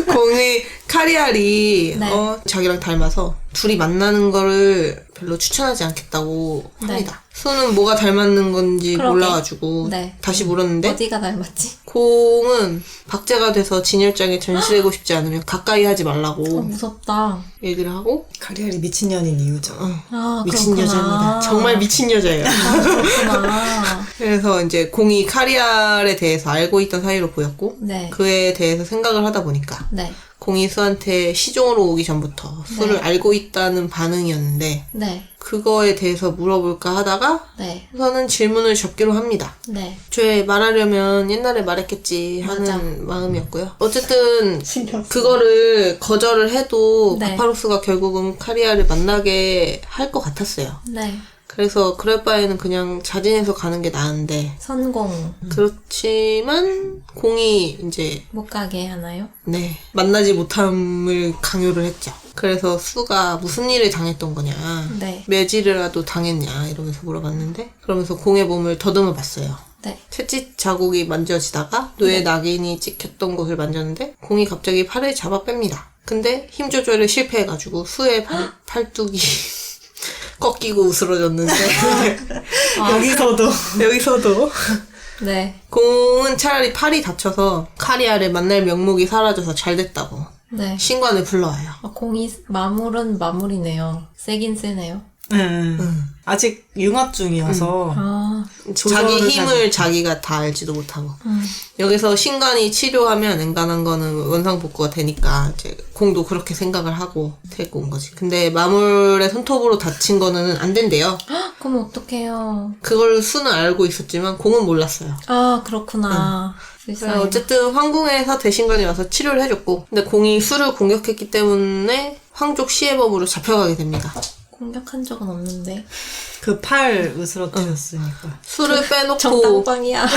공이 카리알이 네. 자기랑 닮아서 둘이 만나는 거를 별로 추천하지 않겠다고 네. 합니다. 수는 뭐가 닮았는 건지 그러게. 몰라가지고 네. 다시 물었는데 어디가 닮았지? 공은 박제가 돼서 진열장에 전시되고 싶지 않으면 가까이 하지 말라고 무섭다. 얘기를 하고 카리알이 미친년인 이유죠. 아, 미친 그렇구나. 여자입니다. 정말 미친 여자예요. 그렇구나. 그래서 이제 공이 카리알에 대해서 알고 있던 사이로 보였고 네. 그에 대해서 생각을 하다 보니까 네. 공이 수한테 시종으로 오기 전부터 수를 네. 알고 있다는 반응이었는데 네. 그거에 대해서 물어볼까 하다가 네. 우선은 질문을 접기로 합니다. 네. 쟤 말하려면 옛날에 말했겠지 하는 맞아. 마음이었고요. 어쨌든 그거를 거절을 해도 네. 바파로스가 결국은 카리아를 만나게 할 것 같았어요. 네. 그래서 그럴 바에는 그냥 자진해서 가는 게 나은데 선공. 그렇지만 공이 이제 못 가게 하나요? 네 만나지 못함을 강요를 했죠. 그래서 수가 무슨 일을 당했던 거냐 네. 매질이라도 당했냐 이러면서 물어봤는데 그러면서 공의 몸을 더듬어 봤어요. 네. 채찍 자국이 만져지다가 뇌에 네. 낙인이 찍혔던 곳을 만졌는데 공이 갑자기 팔을 잡아 뺍니다. 근데 힘 조절에 실패해가지고 수의 팔뚝이 꺾이고 으스러졌는데 여기서도 네. 공은 차라리 팔이 다쳐서 카리아를 만날 명목이 사라져서 잘 됐다고 네. 신관을 불러와요. 공이 마물은 마물이네요. 세긴 세네요. 아직 융합 중이어서 아. 자기 조절을 힘을 자기가 다 알지도 못하고 여기서 신관이 치료하면 엔간한 거는 원상복구가 되니까 이제 공도 그렇게 생각을 하고 데리고 온 거지. 근데 마물의 손톱으로 다친 거는 안 된대요. 그럼 어떡해요? 그걸 수는 알고 있었지만 공은 몰랐어요. 아, 그렇구나. 불쌍해. 어쨌든 황궁에서 대신관이 와서 치료를 해줬고, 근데 공이 수를 공격했기 때문에 황족 시해범으로 잡혀가게 됩니다. 공격한 적은 없는데. 그 팔 으스러뜨렸으니까. 수를 빼놓고 정당방이야.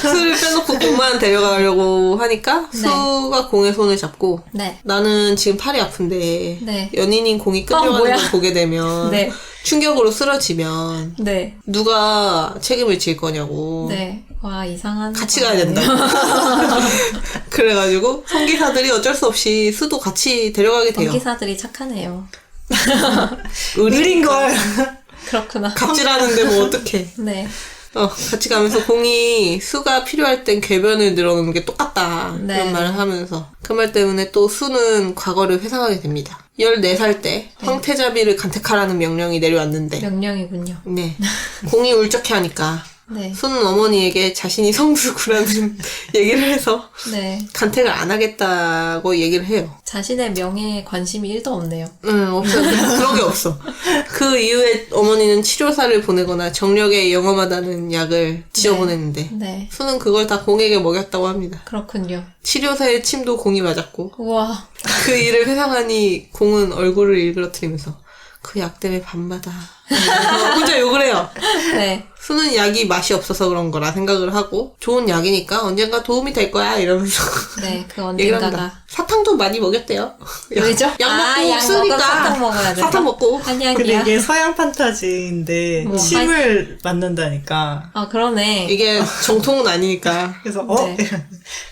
수를 빼놓고 공만 데려가려고 하니까 네. 수가 공의 손을 잡고 네. 나는 지금 팔이 아픈데 네. 연인인 공이 끌려가는 뭐야? 걸 보게 되면 네. 충격으로 쓰러지면 네. 누가 책임을 질 거냐고. 네. 와, 이상한. 같이 가야 된다. 그래가지고 성기사들이 어쩔 수 없이 수도 같이 데려가게 돼요. 전기사들이 착하네요. 의린걸. 그렇구나. 갑질하는데 뭐 어떡해. 네. 같이 가면서 공이 수가 필요할 땐 궤변을 늘어놓는 게 똑같다. 네. 이런 말을 하면서 그 말 때문에 또 수는 과거를 회상하게 됩니다. 14살 때 황태자비를 간택하라는 명령이 내려왔는데 명령이군요. 네. 공이 울적해하니까 네. 수는 어머니에게 자신이 성수구라는 얘기를 해서 네. 간택을 안 하겠다고 얘기를 해요. 자신의 명예에 관심이 1도 없네요. 응, 없어요. 그런 게 없어. 그 이후에 어머니는 치료사를 보내거나 정력에 영험하다는 약을 지어보냈는데 네. 수는 그걸 다 공에게 먹였다고 합니다. 그렇군요. 치료사의 침도 공이 맞았고 우와. 그 일을 회상하니 공은 얼굴을 일그러뜨리면서 그 약 때문에 밤마다 혼자 욕을 해요. 네. 수는 약이 맛이 없어서 그런 거라 생각을 하고 좋은 약이니까 언젠가 도움이 될 거야 이러면서 네. 그 얘기를 언젠가가. 합니다. 사탕도 많이 먹였대요. 왜죠? 약 먹고 약 먹고 쓰니까 사탕 먹어야 돼. 사탕 먹고 근데 한약이야. 이게 서양 판타지인데 뭐, 침을 맞는다니까. 아, 그러네. 이게 정통은 아니니까 그래서 네.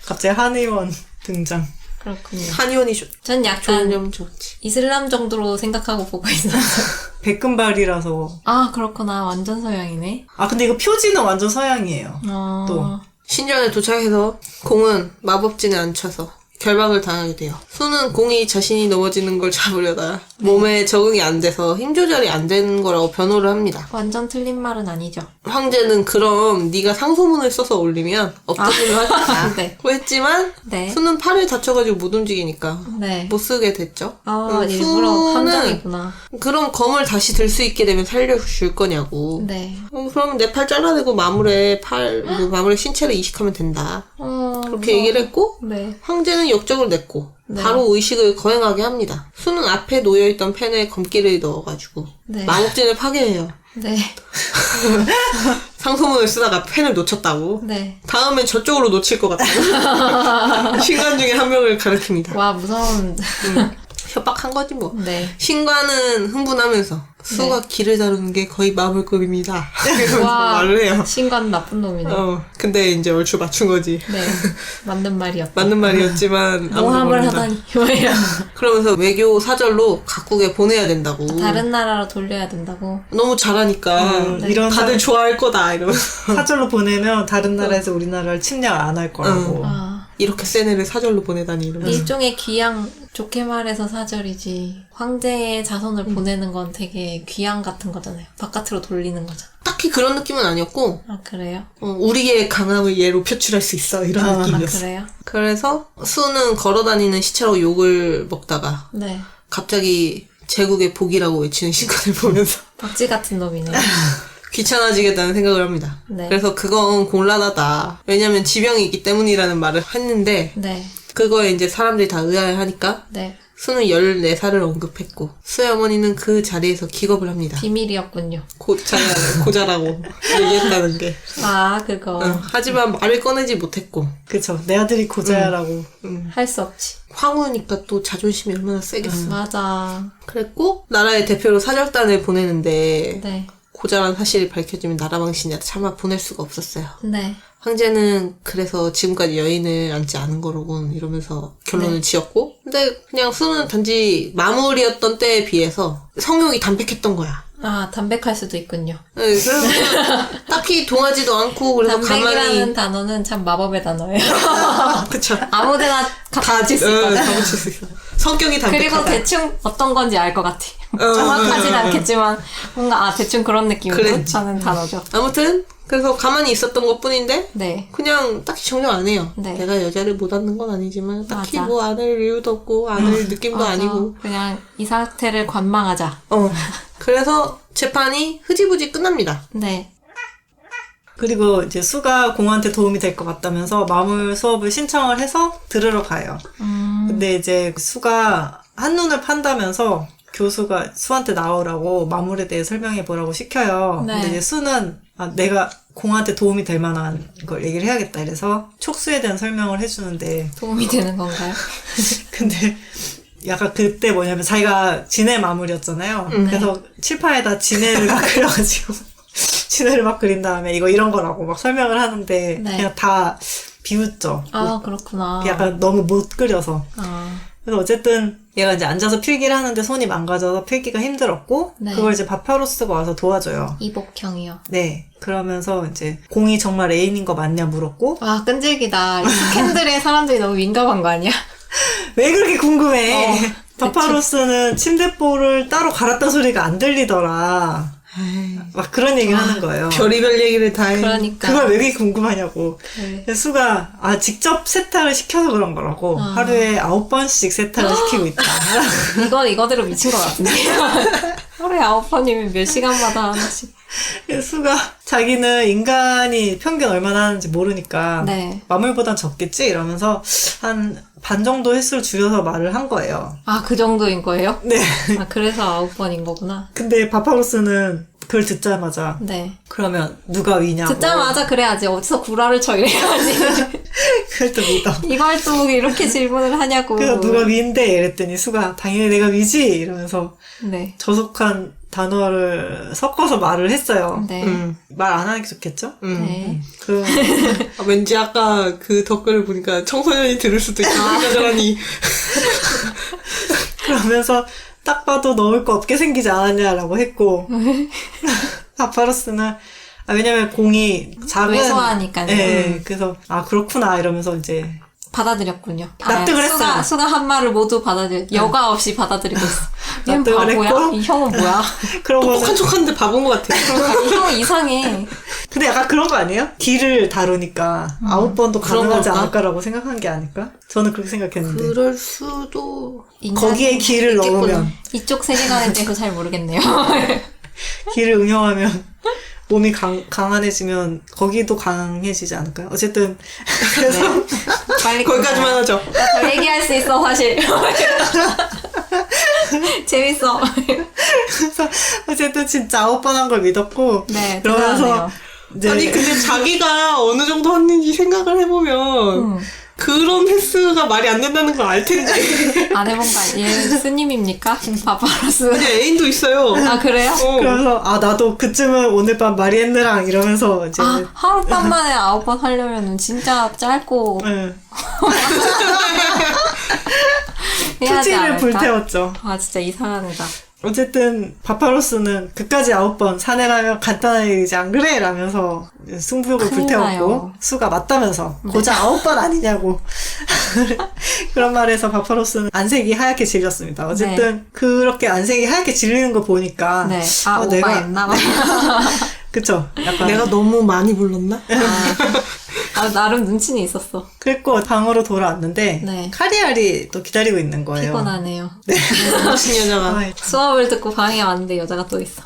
갑자기 한의원 등장. 그렇군요. 한의원이 전 좋은 약간 점 좋지. 이슬람 정도로 생각하고 보고 있었어요. 백금발이라서. 아, 그렇구나. 완전 서양이네. 아 근데 이거 표지는 완전 서양이에요. 어... 또. 신전에 도착해서 공은 마법진에 앉혀서 결박을 당하게 돼요. 수는 공이 자신이 넘어지는 걸 잡으려다 몸에 적응이 안 돼서 힘 조절이 안 되는 거라고 변호를 합니다. 완전 틀린 말은 아니죠. 황제는 그럼 네가 상소문을 써서 올리면 없어지면 하겠다. 네. 했지만 네. 수는 팔을 다쳐가지고 못 움직이니까 네. 못 쓰게 됐죠. 아, 일부러 수는 함정이구나. 그럼 검을 다시 들 수 있게 되면 살려줄 거냐고. 네. 그럼 내 팔 잘라내고 마물에 마물에 신체를 이식하면 된다. 그렇게 얘기를 했고 네. 황제는 역적을 냈고 네. 바로 의식을 거행하게 합니다. 수는 앞에 놓여있던 펜에 검기를 넣어가지고 네. 마법진을 파괴해요. 네. 상소문을 쓰다가 펜을 놓쳤다고. 네. 다음엔 저쪽으로 놓칠 것 같다고. 신관 중에 한 명을 가르칩니다. 와, 무서운. 협박한 거지 뭐. 네. 신관은 흥분하면서 수가 기를 다루는 게 거의 마블급입니다. 이러면서 와. 말을 해요. 신관 나쁜 놈이네. 근데 이제 얼추 맞춘 거지. 네. 맞는 말이었다. 맞는 말이었지만 아무도 모함을 모른다. 하다니. 뭐야. 그러면서 외교 사절로 각국에 보내야 된다고. 다른 나라로 돌려야 된다고. 너무 잘하니까 이런 다들 좋아할 거다 이러면서 사절로 보내면 다른 나라에서 우리나라를 침략 안 할 거라고. 아. 이렇게 센 애를 사절로 보내다니 이러면서. 일종의 귀양, 좋게 말해서 사절이지. 황제의 자손을 보내는 건 되게 귀양 같은 거잖아요. 바깥으로 돌리는 거잖아. 딱히 그런 느낌은 아니었고 아, 그래요? 우리의 강함을 얘로 표출할 수 있어 이런 아, 느낌이었어. 그래요? 그래서 수는 걸어다니는 시체로 욕을 먹다가 네. 갑자기 제국의 복이라고 외치는 신관을 보면서 박쥐 같은 놈이네. 귀찮아지겠다는 생각을 합니다. 네. 그래서 그건 곤란하다. 왜냐면 지병이 있기 때문이라는 말을 했는데 네. 그거에 이제 사람들이 다 의아해하니까 네. 수는 14살을 언급했고 수의 어머니는 그 자리에서 기겁을 합니다. 비밀이었군요. 고자라고 얘기했다는 게. 아, 그거. 하지만 말을 꺼내지 못했고 그쵸. 내 아들이 고자야라고. 할 수 없지. 황후니까 또 자존심이 얼마나 세겠어. 맞아. 그랬고 나라의 대표로 사절단을 보내는데 네. 고자란 사실이 밝혀지면 나라 방신이라 차마 보낼 수가 없었어요. 네. 황제는 그래서 지금까지 여인을 앉지 않은 거로군 이러면서 결론을 지었고 근데 그냥 수는 단지 마무리였던 때에 비해서 성욕이 담백했던 거야. 아, 담백할 수도 있군요. 네, 그래서 딱히 동하지도 않고 그래서 담백이라는 가만히 단어는 참 마법의 단어예요. 그쵸. 아무데나 다 붙일 수 있거든. 다 붙일 수 있어. 성격이 담백하다. 그리고 대충 어떤 건지 알 것 같아. 정확하진 않겠지만 뭔가 대충 그런 느낌으로 그래. 하는 단어죠. 아무튼 그래서 가만히 있었던 것뿐인데 네. 그냥 딱히 정정 안 해요. 네. 내가 여자를 못 얻는 건 아니지만 딱히 맞아. 뭐 안을 이유도 없고 안을 느낌도 맞아. 아니고 그냥 이 사태를 관망하자. 그래서 재판이 흐지부지 끝납니다. 네. 그리고 이제 수가 공한테 도움이 될 것 같다면서 마물 수업을 신청을 해서 들으러 가요. 근데 이제 수가 한눈을 판다면서 교수가 수한테 나오라고 마물에 대해 설명해 보라고 시켜요. 네. 근데 이제 수는 내가 공한테 도움이 될 만한 걸 얘기를 해야겠다 이래서 촉수에 대한 설명을 해주는데 도움이 되는 건가요? 근데 약간 그때 뭐냐면 자기가 진해 마물이었잖아요. 그래서 칠판에다 진해를 막 그려가지고 진해를 막 그린 다음에 이거 이런 거라고 막 설명을 하는데 네. 그냥 다 비웃죠. 아, 그렇구나. 약간 너무 못 그려서. 아, 그래서 어쨌든 얘가 이제 앉아서 필기를 하는데 손이 망가져서 필기가 힘들었고 네. 그걸 이제 바파로스가 와서 도와줘요. 이복형이요. 네. 그러면서 이제 공이 정말 애인인 거 맞냐 물었고 와, 끈질기다. 이 스캔들에 사람들이 너무 민감한 거 아니야? 왜 그렇게 궁금해? 어, 바파로스는 침대볼을 따로 갈았던 소리가 안 들리더라. 막 그런 얘기를 하는 거예요. 별의별 얘기를 다 해. 그러니까. 그걸 왜 그렇게 궁금하냐고. 그래. 근데 수가 직접 세탁을 시켜서 그런 거라고. 하루에 9번씩 세탁을 시키고 있다. 이거대로 미친 것 같은데. 하루에 9번이면 몇 시간마다 하나씩. 그래서 수가 자기는 인간이 평균 얼마나 하는지 모르니까 네. 마물보단 적겠지 이러면서 한 반 정도 횟수를 줄여서 말을 한 거예요. 아, 그 정도인 거예요? 네. 아, 그래서 9번인 거구나. 근데 바파로스는 그걸 듣자마자 네. 그러면 누가 위냐고. 듣자마자 그래야지. 어디서 구라를 쳐 이래야지. 그걸 또 믿어. 이걸 또 이렇게 질문을 하냐고. 그래서 누가 위인데 이랬더니 수가 당연히 내가 위지 이러면서 네. 저속한 단어를 섞어서 말을 했어요. 네. 말 안 하는 게 좋겠죠? 네. 그 왠지 아까 그 댓글을 보니까 청소년이 들을 수도 있고 그러더니 그러면서 딱 봐도 넣을 거 없게 생기지 않았냐라고 했고 바파로스는 왜냐면 공이 작은 왜소하니까요. 네, 그래서 그렇구나 이러면서 이제 받아들였군요. 납득을 했어요. 수가 한 말을 모두 여과 없이 받아들이고 있어. 얘는 납득을 바보야? 했고. 이 형은 뭐야? 그러고는 똑똑한 척하는데 바본 것 같아. 이 형은 이상해. 근데 약간 그런 거 아니에요? 길을 다루니까 9번도 그런 가능하지 건가? 않을까라고 생각한 게 아닐까? 저는 그렇게 생각했는데 그럴 수도. 거기에 길을 있겠구나. 넣으면 이쪽 세계관에 대해서 잘 모르겠네요. 길을 응용하면 몸이 강한해지면 거기도 강해지지 않을까요? 어쨌든 그래서 빨리 거기까지만 하죠. 더 얘기할 수 있어 사실. 재밌어. 그래서 어쨌든 진짜 9번 한 걸 믿었고 네, 그러면서 대단하네요. 이제 아니 근데 자기가 어느 정도 했는지 생각을 해보면 그런 횟수가 말이 안 된다는 걸 알 텐데. 안 해본 거 아니에요? 얘 스님입니까? 바파로스. 아니 애인도 있어요. 아 그래요? 그래서 나도 그쯤은 오늘 밤 마리엔느랑 이러면서 이제 하룻밤 만에 9번 하려면은 진짜 짧고 응, 해야지 투지를 않을까? 불태웠죠. 아 진짜 이상한 애다. 어쨌든 바파로스는 그까지 9번 사내라면 간단한 일이지 안 그래? 라면서 승부욕을 큰일 불태웠고 나요. 수가 맞다면서 고작 9번 아니냐고 그런 말에서 바파로스는 안색이 하얗게 질렸습니다. 어쨌든 그렇게 안색이 하얗게 질리는 거 보니까 네. 아 오빠 했나? 그쵸? 약간 내가 너무 많이 불렀나? 나름 눈치는 있었어. 그랬고 방으로 돌아왔는데 네. 카리알이 또 기다리고 있는 거예요. 피곤하네요. 무슨 여자가. 아이, 수업을 듣고 방에 왔는데 여자가 또 있어.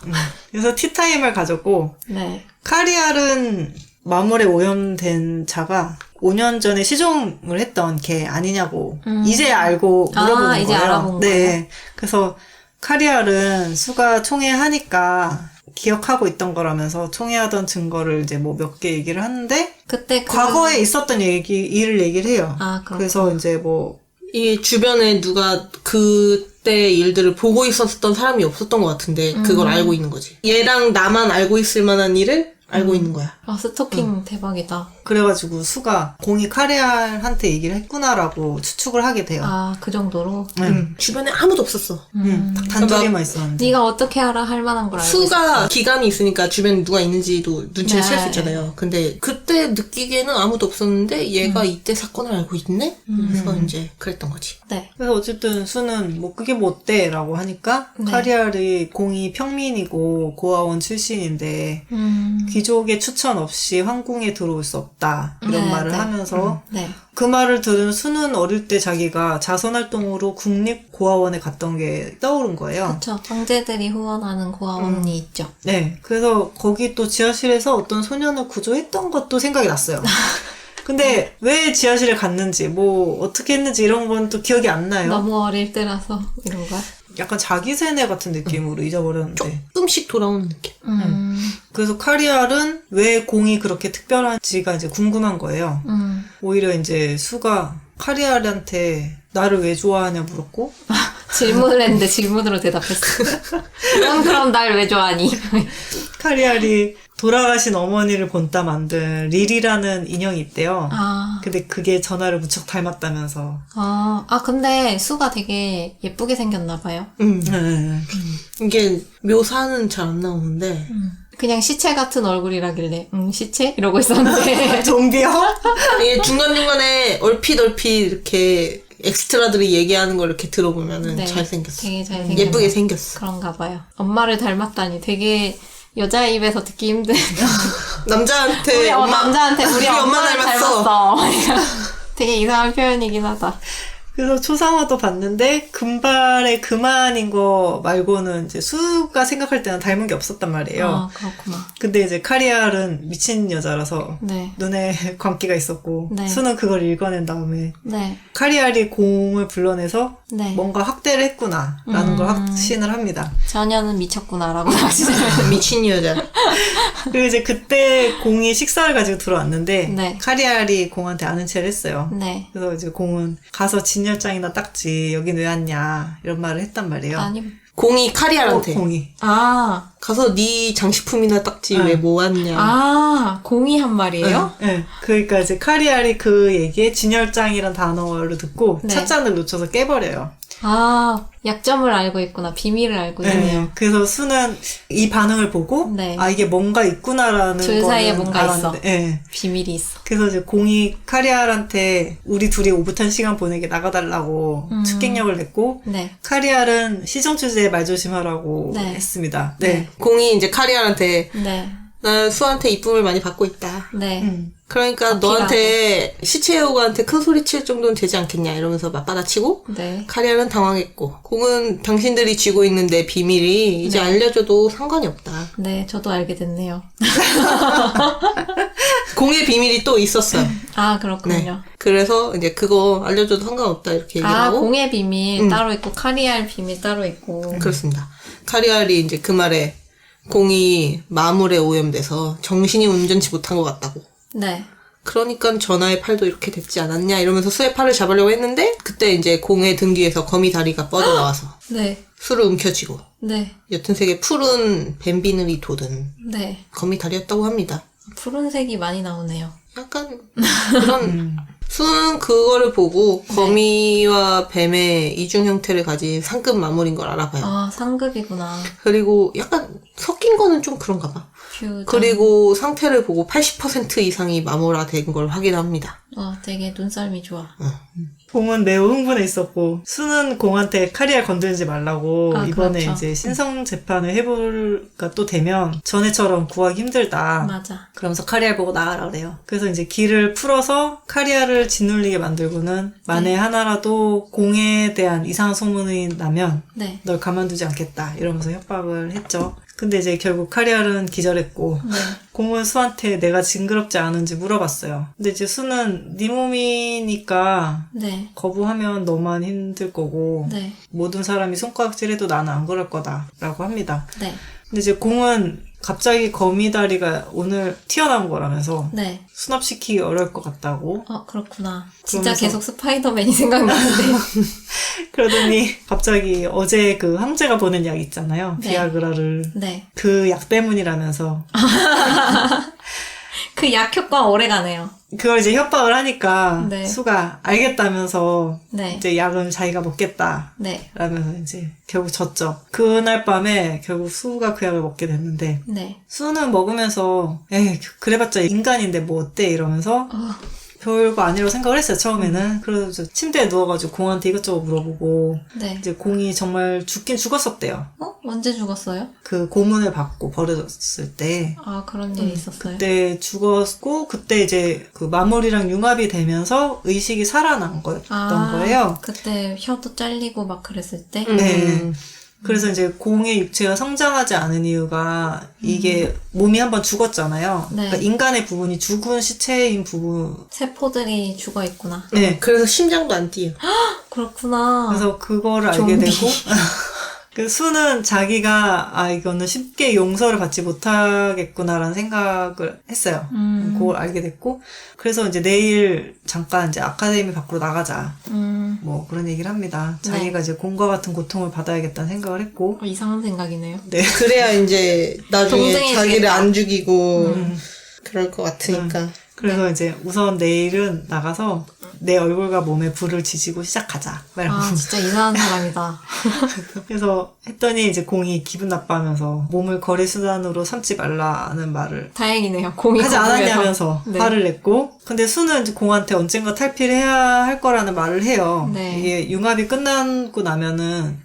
그래서 티타임을 가졌고 네. 카리알은 마물에 오염된 자가 5년 전에 시종을 했던 걔 아니냐고 이제 알고 물어보는 이제 거예요. 알아본 네. 거예요? 그래서 카리알은 수가 총애하니까 기억하고 있던 거라면서 총애하던 증거를 이제 뭐 몇 개 얘기를 하는데 그때 과거에 있었던 일을 얘기를 해요. 그렇구나. 그래서 이제 뭐 이 주변에 누가 그때 일들을 보고 있었던 사람이 없었던 것 같은데 그걸 알고 있는 거지. 얘랑 나만 알고 있을 만한 일을 알고 있는 거야. 스토킹 대박이다. 그래가지고 수가 공이 카리알한테 얘기를 했구나라고 추측을 하게 돼요. 그 정도로. 주변에 아무도 없었어. 딱 단둘이만 있었는데. 네가 어떻게 알아 할 만한 걸 알고 있어. 수가 기간이 있으니까 주변에 누가 있는지도 눈치를 네. 챌 수 있잖아요. 근데 그때 느끼기에는 아무도 없었는데 얘가 이때 사건을 알고 있네? 그래서 이제 그랬던 거지. 네. 그래서 어쨌든 수는 뭐 그게 뭐 어때? 라고 하니까 네. 카리알이 공이 평민이고 고아원 출신인데 귀족의 추천 없이 황궁에 들어올 수 없다. 이런 네, 말을 네. 하면서 네. 그 말을 들은 수는 어릴 때 자기가 자선활동으로 국립고아원에 갔던 게 떠오른 거예요. 그쵸. 형제들이 후원하는 고아원이 있죠. 네. 그래서 거기 또 지하실에서 어떤 소년을 구조했던 것도 생각이 났어요. 근데 왜 지하실에 갔는지 뭐 어떻게 했는지 이런 건 또 기억이 안 나요. 너무 어릴 때라서 이런 거야? 약간 자기 세뇌 같은 느낌으로 잊어버렸는데. 조금씩 돌아오는 느낌. 그래서 카리알은 왜 공이 그렇게 특별한지가 이제 궁금한 거예요. 오히려 이제 수가 카리알한테 나를 왜 좋아하냐 물었고 질문을 했는데 질문으로 대답했어. 그럼 날 왜 좋아하니? 카리알이 돌아가신 어머니를 본따 만든 릴이라는 인형이 있대요. 아, 근데 그게 전화를 무척 닮았다면서. 근데 수가 되게 예쁘게 생겼나 봐요. 네. 이게 묘사는 잘 안 나오는데 그냥 시체 같은 얼굴이라길래 시체? 이러고 있었는데 좀비요? 이게 중간중간에 얼핏 이렇게 엑스트라들이 얘기하는 걸 이렇게 들어보면은 네, 잘생겼어. 되게 잘생겼어. 예쁘게 생겼어. 그런가 봐요. 엄마를 닮았다니 되게 여자 입에서 듣기 힘든 남자한테 남자한테 우리 엄마 닮았어. 닮았어. 되게 이상한 표현이긴 하다. 그래서 초상화도 봤는데 금발의 그만인 거 말고는 이제 수가 생각할 때는 닮은 게 없었단 말이에요. 아, 그렇구나. 근데 이제 카리알은 미친 여자라서 네. 눈에 광기가 있었고 네. 수는 그걸 읽어낸 다음에 네. 카리알이 공을 불러내서 네. 뭔가 학대를 했구나라는 걸 확신을 합니다. 전혀는 미쳤구나라고 확신을. 미친 여자. 그리고 이제 그때 공이 식사를 가지고 들어왔는데 네. 카리알이 공한테 아는 체를 했어요. 네. 그래서 이제 공은 가서 진열장이나 닦지 여긴 왜 왔냐 이런 말을 했단 말이에요. 아니. 공이 카리알한테 공이. 가서 네 장식품이나 닦지 왜 뭐 왔냐. 공이 한 말이에요? 네. 그러니까 이제 카리알이 그 얘기에 진열장이란 단어를 듣고 네. 찻잔을 놓쳐서 깨버려요. 약점을 알고 있구나. 비밀을 알고 있네요. 네. 그래서 수는 이 반응을 보고 네. 이게 뭔가 있구나라는 둘 사이에 뭔가 알았는데, 있어. 네. 비밀이 있어. 그래서 이제 공이 카리알한테 우리 둘이 오붓한 시간 보내게 나가달라고 축객력을 냈고 네. 카리알은 시정 주제에 말 조심하라고 네. 했습니다. 네. 공이 이제 카리알한테 네. 나 수한테 이쁨을 많이 받고 있다. 네. 그러니까 너한테 시체여우가한테 큰 소리 칠 정도는 되지 않겠냐 이러면서 맞받아치고 네. 카리알은 당황했고 공은 당신들이 쥐고 있는 내 비밀이 이제 네. 알려줘도 상관이 없다. 네, 저도 알게 됐네요. 공의 비밀이 또 있었어요. 그렇군요. 네. 그래서 이제 그거 알려줘도 상관없다 이렇게 얘기하고 공의 비밀 따로 있고 카리알 비밀 따로 있고. 그렇습니다. 카리알이 이제 그 말에 공이 마물에 오염돼서 정신이 온전치 못한 것 같다고. 네. 그러니까 전하의 팔도 이렇게 됐지 않았냐 이러면서 수의 팔을 잡으려고 했는데 그때 이제 공의 등 뒤에서 거미 다리가 뻗어나와서 네. 수를 움켜쥐고 네. 옅은 색의 푸른 뱀비늘이 돋은 네. 거미 다리였다고 합니다. 푸른색이 많이 나오네요. 약간 그런 수는 그거를 보고 거미와 뱀의 이중 형태를 가진 상급 마물인 걸 알아봐요. 상급이구나. 그리고 약간 섞인 거는 좀 그런가 봐. 퓨전. 그리고 상태를 보고 80% 이상이 마모라된 걸 확인합니다. 되게 눈썰미 좋아. 공은 매우 흥분해 있었고 수는 공한테 카리알 건드리지 말라고 이번에 그렇죠. 이제 신성 재판을 해볼까 또 되면 전에처럼 구하기 힘들다. 맞아. 그러면서 카리알 보고 나가라 그래요. 그래서 이제 길을 풀어서 카리알을 짓눌리게 만들고는 만에 하나라도 공에 대한 이상한 소문이 나면 네. 널 가만두지 않겠다 이러면서 협박을 했죠. 근데 이제 결국 카리알은 기절했고 네. 공은 수한테 내가 징그럽지 않은지 물어봤어요. 근데 이제 수는 네 몸이니까 네. 거부하면 너만 힘들 거고 네. 모든 사람이 손가락질해도 나는 안 그럴 거다 라고 합니다. 네. 근데 이제 공은 갑자기 거미다리가 오늘 튀어나온 거라면서 네. 수납시키기 어려울 것 같다고 그렇구나. 진짜 그러면서- 계속 스파이더맨이 생각나는데요. 그러더니 갑자기 어제 그 황제가 보낸 약 있잖아요. 네. 비아그라를 네. 그 약 때문이라면서 그 약 효과 오래 가네요. 그걸 이제 협박을 하니까 네. 수가 알겠다면서 네. 이제 약은 자기가 먹겠다 네. 라면서 이제 결국 졌죠. 그날 밤에 결국 수가 그 약을 먹게 됐는데 네. 수는 먹으면서 에이 그래봤자 인간인데 뭐 어때 이러면서 별거 아니라고 생각을 했어요, 처음에는. 그래서 침대에 누워가지고 공한테 이것저것 물어보고, 네. 이제 공이 정말 죽긴 죽었었대요. 언제 죽었어요? 그 고문을 받고 버려졌을 때. 아, 그런 일이 있었어요? 그때 죽었고, 그때 이제 그 마무리랑 융합이 되면서 의식이 살아난 거였던 거예요. 그때 혀도 잘리고 막 그랬을 때? 네. 그래서 이제 공의 육체가 성장하지 않은 이유가 이게 몸이 한번 죽었잖아요. 네. 그러니까 인간의 부분이 죽은 시체인 부분. 세포들이 죽어 있구나. 네. 그래서 심장도 안 뛰어. 그렇구나. 그래서 그거를 알게 좀비. 되고. 그 수는 자기가 이거는 쉽게 용서를 받지 못하겠구나라는 생각을 했어요. 그걸 알게 됐고 그래서 이제 내일 잠깐 이제 아카데미 밖으로 나가자 뭐 그런 얘기를 합니다. 자기가 이제 공과 같은 고통을 받아야겠다는 생각을 했고 이상한 생각이네요. 네. 그래야 이제 나중에 동생이 자기를 되겠다. 안 죽이고 그럴 것 같으니까. 그래서 이제 우선 내일은 나가서 내 얼굴과 몸에 불을 지지고 시작하자. 아, 진짜 이상한 사람이다. 그래서 했더니 이제 공이 기분 나빠하면서 몸을 거리 수단으로 삼지 말라는 말을 다행이네요. 공이 하지 거부해서. 않았냐면서 네. 화를 냈고 근데 수는 이제 공한테 언젠가 탈피해야 할 거라는 말을 해요. 네. 이게 융합이 끝나고 나면은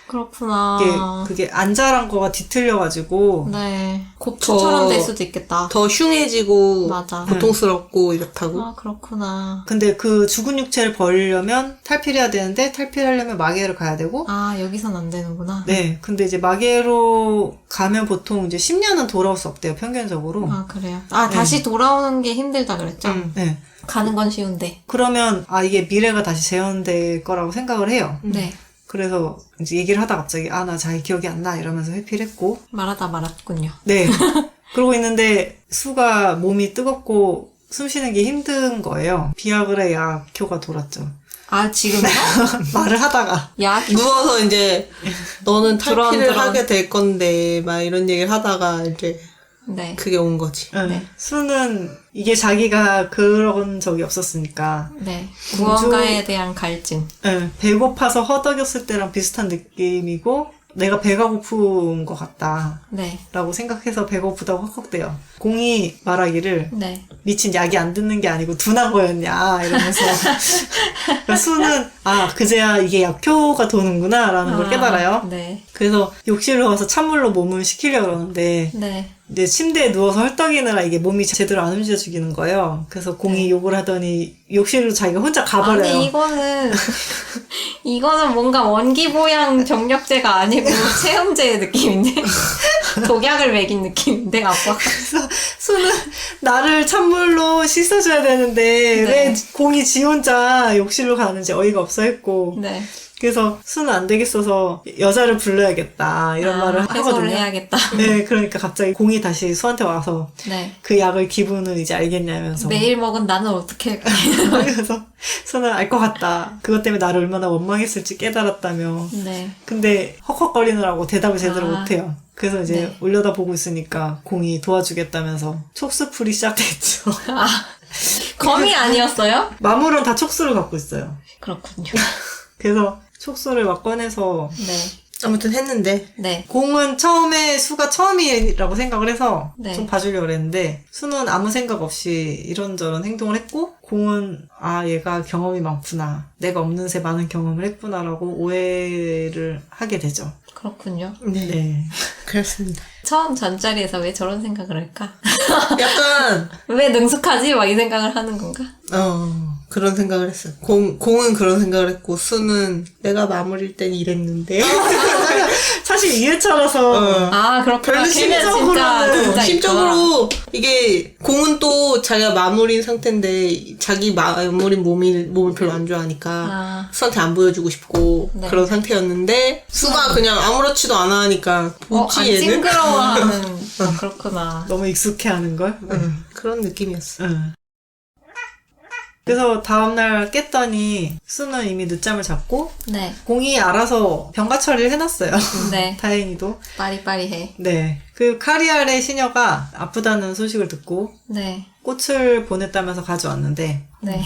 그렇구나. 그게 안 자란 거가 뒤틀려가지고 네. 고추처럼 될 수도 있겠다. 더 흉해지고 맞아. 고통스럽고 이렇다고. 아, 그렇구나. 근데 그 죽은 육체를 버리려면 탈피를 해야 되는데 탈피하려면 마계를 가야 되고 아, 여기선 안 되는구나. 네 근데 이제 마계로 가면 보통 이제 10년은 돌아올 수 없대요 평균적으로. 아, 그래요? 아, 다시 돌아오는 게 힘들다 그랬죠? 네. 가는 건 쉬운데. 그러면 이게 미래가 다시 재현될 거라고 생각을 해요. 네. 그래서 이제 얘기를 하다 갑자기 나 자기 기억이 안 나 이러면서 회피를 했고 말하다 말았군요. 네 그러고 있는데 수가 몸이 뜨겁고 숨 쉬는 게 힘든 거예요. 비아그라 약효가 돌았죠. 아, 지금요? 말을 하다가 야, 누워서 이제 너는 탈피를 드런. 하게 될 건데 막 이런 얘기를 하다가 이제 네. 그게 온 거지. 네. 수는 이게 자기가 그런 적이 없었으니까 네. 공주- 무언가에 대한 갈증. 배고파서 허덕였을 때랑 비슷한 느낌이고 내가 배가 고픈 것 같다 네. 라고 생각해서 배고프다고 헉헉대요. 공이 말하기를 네. 미친 약이 안 듣는 게 아니고 둔한 거였냐 이러면서 그러니까 수는 그제야 이게 약효가 도는구나 라는 걸 깨달아요. 네. 그래서 욕실로 가서 찬물로 몸을 식히려고 그러는데 네. 이제 침대에 누워서 헐떡이느라 이게 몸이 제대로 안 움직여지는 거예요. 그래서 공이 욕을 하더니 욕실로 자기가 혼자 가버려요. 아니, 이거는 뭔가 원기보양 정력제가 아니고 체험제의 느낌인데? 독약을 먹인 느낌인데, 아빠. 그래서 수는 나를 찬물로 씻어줘야 되는데 네. 왜 공이 지 혼자 욕실로 가는지 어이가 없어 했고 네. 그래서 수는 안 되겠어서 여자를 불러야겠다 이런 말을 해소를 하거든요. 해야겠다. 네, 그러니까 갑자기 공이 다시 수한테 와서 네. 그 약을 기분을 이제 알겠냐면서 매일 먹은 나는 어떻게 그래서 수는 알 것 같다. 그것 때문에 나를 얼마나 원망했을지 깨달았다며. 네. 근데 헉헉거리느라고 대답을 제대로 못해요. 그래서 이제 네. 올려다보고 있으니까 공이 도와주겠다면서 촉수풀이 시작됐죠. 검이 아니었어요? 마물은 다 촉수를 갖고 있어요. 그렇군요. 그래서 촉수를 막 꺼내서 네. 아무튼 했는데 네. 공은 처음에 수가 처음이라고 생각을 해서 네. 좀 봐주려고 그랬는데 수는 아무 생각 없이 이런저런 행동을 했고 공은 얘가 경험이 많구나. 내가 없는 새 많은 경험을 했구나라고 오해를 하게 되죠. 그렇군요. 네. 그렇습니다. 처음 전자리에서 왜 저런 생각을 할까? 약간 왜 능숙하지? 막 이 생각을 하는 건가? 그런 생각을 했어요. 공은 그런 생각을 했고 수는 내가 마무리일 땐 이랬는데 사실 이해차라서 아, 그렇구나. 별로 걔는 심적으로는 심적으로 이게 공은 또 자기가 마무리인 상태인데 자기 마무리인 몸을 별로 안 좋아하니까 수한테 안 보여주고 싶고 네. 그런 상태였는데 수가 그냥 아무렇지도 않아 하니까 뭐지 안 얘는? 징그러워하는. 그렇구나. 너무 익숙해하는 걸. 그런 느낌이었어. 그래서 다음날 깼더니 수는 이미 늦잠을 잤고 네. 공이 알아서 병가 처리를 해놨어요. 네. 다행히도. 빠리빠리해. 네. 그 카리알의 시녀가 아프다는 소식을 듣고 네. 꽃을 보냈다면서 가져왔는데 네.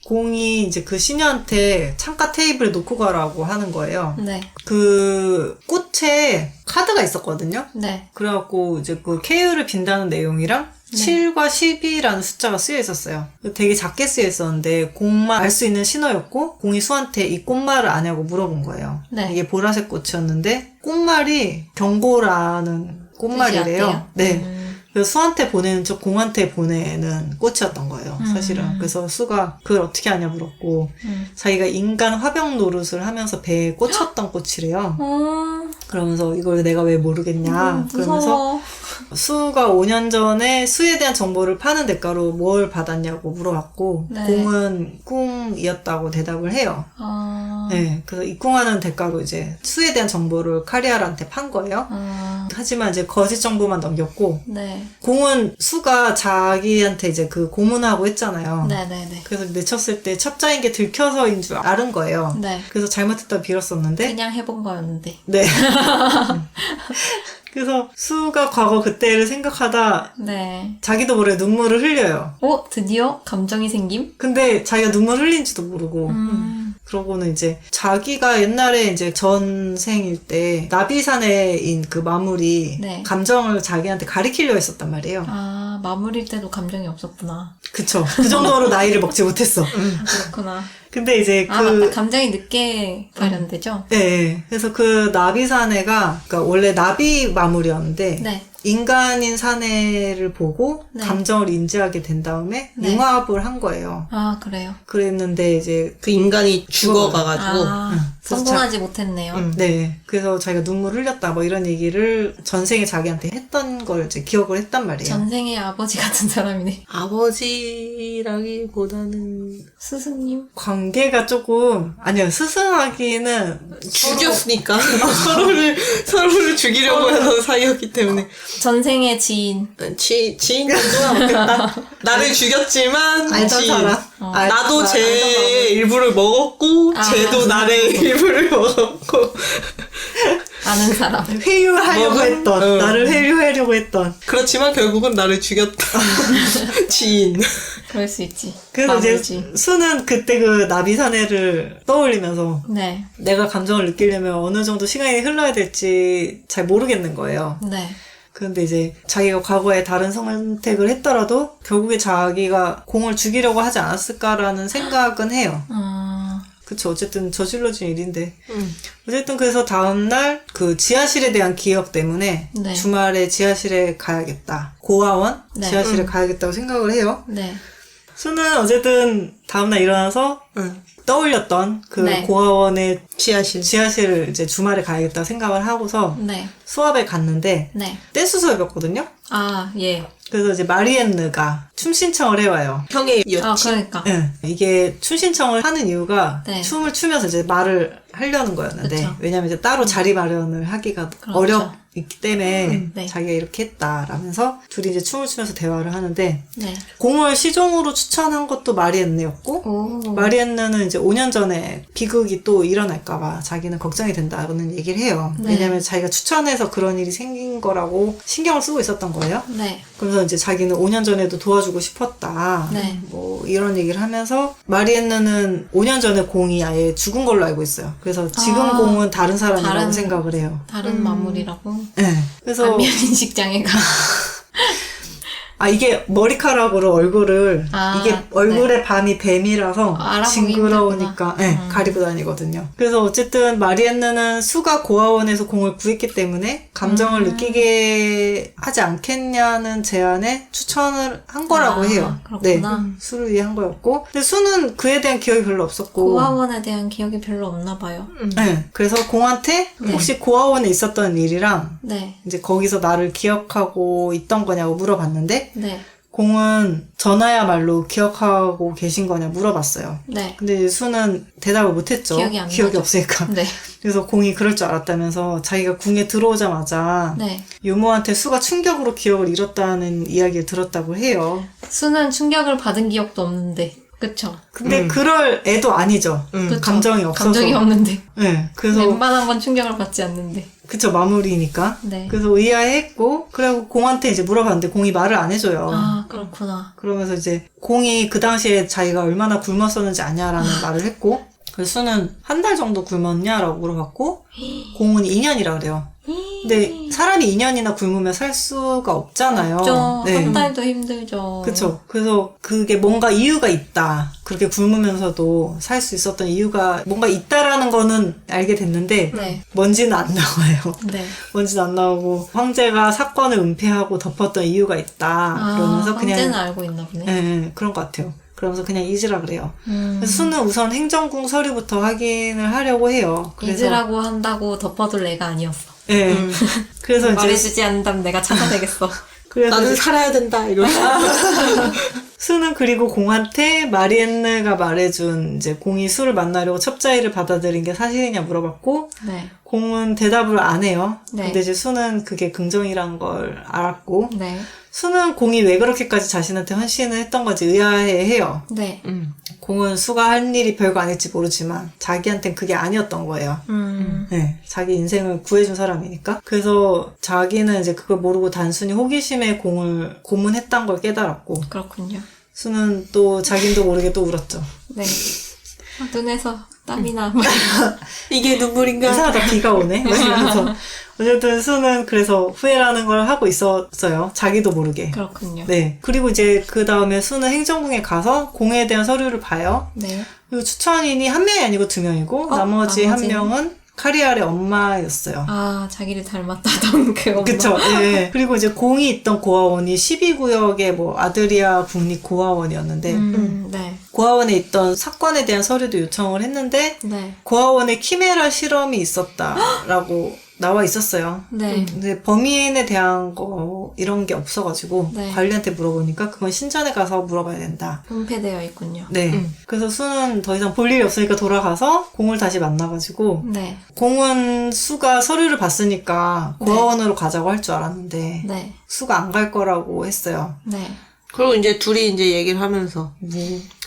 공이 이제 그 시녀한테 창가 테이블에 놓고 가라고 하는 거예요. 네. 그 꽃에 카드가 있었거든요. 네. 그래갖고 이제 그 케유를 빈다는 내용이랑 7과 12라는 숫자가 쓰여 있었어요. 되게 작게 쓰여 있었는데 공만 알 수 있는 신호였고 공이 수한테 이 꽃말을 아냐고 물어본 거예요. 네. 이게 보라색 꽃이었는데 꽃말이 경고라는 꽃말이래요. 뜻이었대요? 네. 그래서 수한테 보내는 저 공한테 보내는 꽃이었던 거예요. 사실은. 그래서 수가 그걸 어떻게 아냐 물었고 자기가 인간 화병 노릇을 하면서 배에 꽂혔던 꽃이래요. 그러면서 이걸 내가 왜 모르겠냐. 그러면서 무서워. 수가 5년 전에 수에 대한 정보를 파는 대가로 뭘 받았냐고 물어봤고 네. 공은 꿍이었다고 대답을 해요. 네, 그래서 이 꿍하는 대가로 이제 수에 대한 정보를 카리알한테 판 거예요. 하지만 이제 거짓 정보만 넘겼고 네. 공은 수가 자기한테 이제 그 고문하고 했잖아요. 네네네. 그래서 내쳤을 때 첩자인 게 들켜서인 줄 아는 거예요. 네. 그래서 잘못했다 빌었었는데 그냥 해본 거였는데. 네. 그래서 수가 과거 그때를 생각하다 네. 자기도 모르게 눈물을 흘려요. 드디어 감정이 생김? 근데 자기가 눈물 흘린지도 모르고 그러고는 이제 자기가 옛날에 이제 전생일 때 나비사내인 그 마물이 네. 감정을 자기한테 가리키려 했었단 말이에요. 마무리일 때도 감정이 없었구나. 그쵸. 그 정도로 나이를 먹지 못했어. 그렇구나. 근데 이제 맞다. 감정이 늦게 발현되죠? 네. 그래서 그 나비사내가 그러니까 원래 나비 마물이었는데 네. 인간인 사내를 보고 네. 감정을 인지하게 된 다음에 네. 융합을 한 거예요. 그래요. 그랬는데 이제 그 인간이 죽어가가지고 성공하지 못했네요. 네. 그래서 자기가 눈물 흘렸다 뭐 이런 얘기를 전생에 자기한테 했던 걸 이제 기억을 했단 말이에요. 전생의 아버지 같은 사람이네. 아버지라기보다는 스승님? 관계가 조금 아니요. 스승하기는 죽였으니까 서로를 죽이려고 하는 사이였기 때문에 전생의 지인. 지인도 없겠다. 나를 죽였지만 알던 지인. 사람. 나도 제 일부를 먹었고 쟤도 나의 일부를 먹었고 아는 사람. 회유하려고 했던 나를 회유하려고 했던 그렇지만 결국은 나를 죽였다. 지인. 그럴 수 있지. 그래서 마무리지. 이제 수는 그때 그 나비사내를 떠올리면서 네. 내가 감정을 느끼려면 어느 정도 시간이 흘러야 될지 잘 모르겠는 거예요. 네. 그런데 이제 자기가 과거에 다른 선택을 했더라도 결국에 자기가 공을 죽이려고 하지 않았을까라는 생각은 해요. 그쵸. 어쨌든 저질러진 일인데. 어쨌든 그래서 다음날 그 지하실에 대한 기억 때문에 네. 주말에 지하실에 가야겠다. 고아원? 네. 지하실에 가야겠다고 생각을 해요. 네. 수는 어쨌든 다음날 일어나서 떠올렸던 그 네. 고아원의 지하실. 을 이제 주말에 가야겠다 생각을 하고서 네. 수업에 갔는데 네. 댄스 수업이었거든요. 예. 그래서 이제 마리엔느가 춤 신청을 해와요. 형의 여친. 그러니까. 네. 이게 춤 신청을 하는 이유가 네. 춤을 추면서 이제 말을 하려는 거였는데 그쵸. 왜냐면 이제 따로 자리 마련을 하기가 그렇죠. 어렵기 때문에 네. 자기가 이렇게 했다라면서 둘이 이제 춤을 추면서 대화를 하는데 네. 공을 시종으로 추천한 것도 마리엔느였고 마리엔느는 이제 5년 전에 비극이 또 일어날까봐 자기는 걱정이 된다는 얘기를 해요. 네. 왜냐면 자기가 추천해서 그런 일이 생긴 거라고 신경을 쓰고 있었던 거예요. 네. 그래서 이제 자기는 5년 전에도 도와주고 싶었다. 네. 뭐 이런 얘기를 하면서 마리엔느는 5년 전에 공이 아예 죽은 걸로 알고 있어요. 그래서 지금 공은 다른 사람이라고 다른- 생각을 해요. 다른 마무리라고. 네. 그래서 안면인식 장애가. 이게 머리카락으로 얼굴을 이게 얼굴의 반이 뱀이라서 알아보기 징그러우니까 가리고 다니거든요. 그래서 어쨌든 마리엔느는 수가 고아원에서 공을 구했기 때문에 감정을 느끼게 하지 않겠냐는 제안에 추천을 한 거라고 해요. 그렇구나. 네, 수를 위해 한 거였고 근데 수는 그에 대한 기억이 별로 없었고 고아원에 대한 기억이 별로 없나 봐요. 네, 그래서 공한테 혹시 고아원에 있었던 일이랑 네. 이제 거기서 나를 기억하고 있던 거냐고 물어봤는데 네. 공은 전화야말로 기억하고 계신 거냐 물어봤어요. 네. 근데 이제 수는 대답을 못했죠. 기억이 안 나죠. 없으니까. 네. 그래서 공이 그럴 줄 알았다면서 자기가 궁에 들어오자마자 네. 유모한테 수가 충격으로 기억을 잃었다는 이야기를 들었다고 해요. 수는 충격을 받은 기억도 없는데. 그쵸? 근데 그럴 애도 아니죠. 그쵸? 감정이 없어서. 감정이 없는데. 네. 그래서 웬만한 건 충격을 받지 않는데. 그쵸, 마무리니까. 네. 그래서 의아해했고 그리고 공한테 이제 물어봤는데 공이 말을 안 해줘요. 그렇구나. 그러면서 이제 공이 그 당시에 자기가 얼마나 굶었었는지 아냐라는 말을 했고 그래서 수는 한 달 정도 굶었냐라고 물어봤고 공은 2년이라 그래요. 근데 사람이 2년이나 굶으면 살 수가 없잖아요. 없죠. 네. 한 달도 힘들죠. 그쵸. 그래서 그게 뭔가 이유가 있다. 그렇게 굶으면서도 살 수 있었던 이유가 뭔가 있다라는 거는 알게 됐는데, 네. 뭔지는 안 나와요. 네. 뭔지는 안 나오고, 황제가 사건을 은폐하고 덮었던 이유가 있다. 그러면서 그냥. 황제는 알고 있나 보네. 네, 그런 것 같아요. 그러면서 그냥 잊으라 그래요. 그래서 수는 우선 행정궁 서류부터 확인을 하려고 해요. 그래서 잊으라고 한다고 덮어둘 애가 아니었어. 네. 그래서 이제 말해주지 않는다면 내가 찾아내겠어. 그래서 나는 이제 살아야 된다 이러면서 수는 그리고 공한테 마리엔느가 말해준 이제 공이 수를 만나려고 첩자위를 받아들인 게 사실이냐 물어봤고 네. 공은 대답을 안 해요. 네. 근데 이제 수는 그게 긍정이란 걸 알았고 네. 수는 공이 왜 그렇게까지 자신한테 헌신을 했던 건지 의아해해요. 네. 공은 수가 할 일이 별거 아닐지 모르지만 자기한텐 그게 아니었던 거예요. 네, 자기 인생을 구해준 사람이니까. 그래서 자기는 이제 그걸 모르고 단순히 호기심에 공을 고문했다는 걸 깨달았고 그렇군요. 수는 또 자기도 모르게 또 울었죠. 네. 눈에서 땀이 나. 이게 눈물인가? 이상하다 비가 오네. 그래서 어쨌든 수는 그래서 후회라는 걸 하고 있었어요. 자기도 모르게. 그렇군요. 네. 그리고 이제 그 다음에 수는 행정궁에 가서 공에 대한 서류를 봐요. 네. 그리고 추천인이 한 명이 아니고 두 명이고 나머지 한 나머지는? 명은 카리알의 엄마였어요. 아, 자기를 닮았다던 그 엄마. 그쵸. 예. 그리고 이제 공이 있던 고아원이 12구역의 뭐 아드리아 국립 고아원이었는데 네. 고아원에 있던 사건에 대한 서류도 요청을 했는데 네. 고아원에 키메라 실험이 있었다라고 나와 있었어요. 네. 근데 범인에 대한 거 이런 게 없어가지고 네. 관리한테 물어보니까 그건 신전에 가서 물어봐야 된다. 은폐되어 있군요. 네. 그래서 수는 더 이상 볼 일이 없으니까 돌아가서 공을 다시 만나가지고 네. 공은 수가 서류를 봤으니까 고아원으로 가자고 할 줄 알았는데 네. 수가 안 갈 거라고 했어요. 네. 그리고 이제 둘이 이제 얘기를 하면서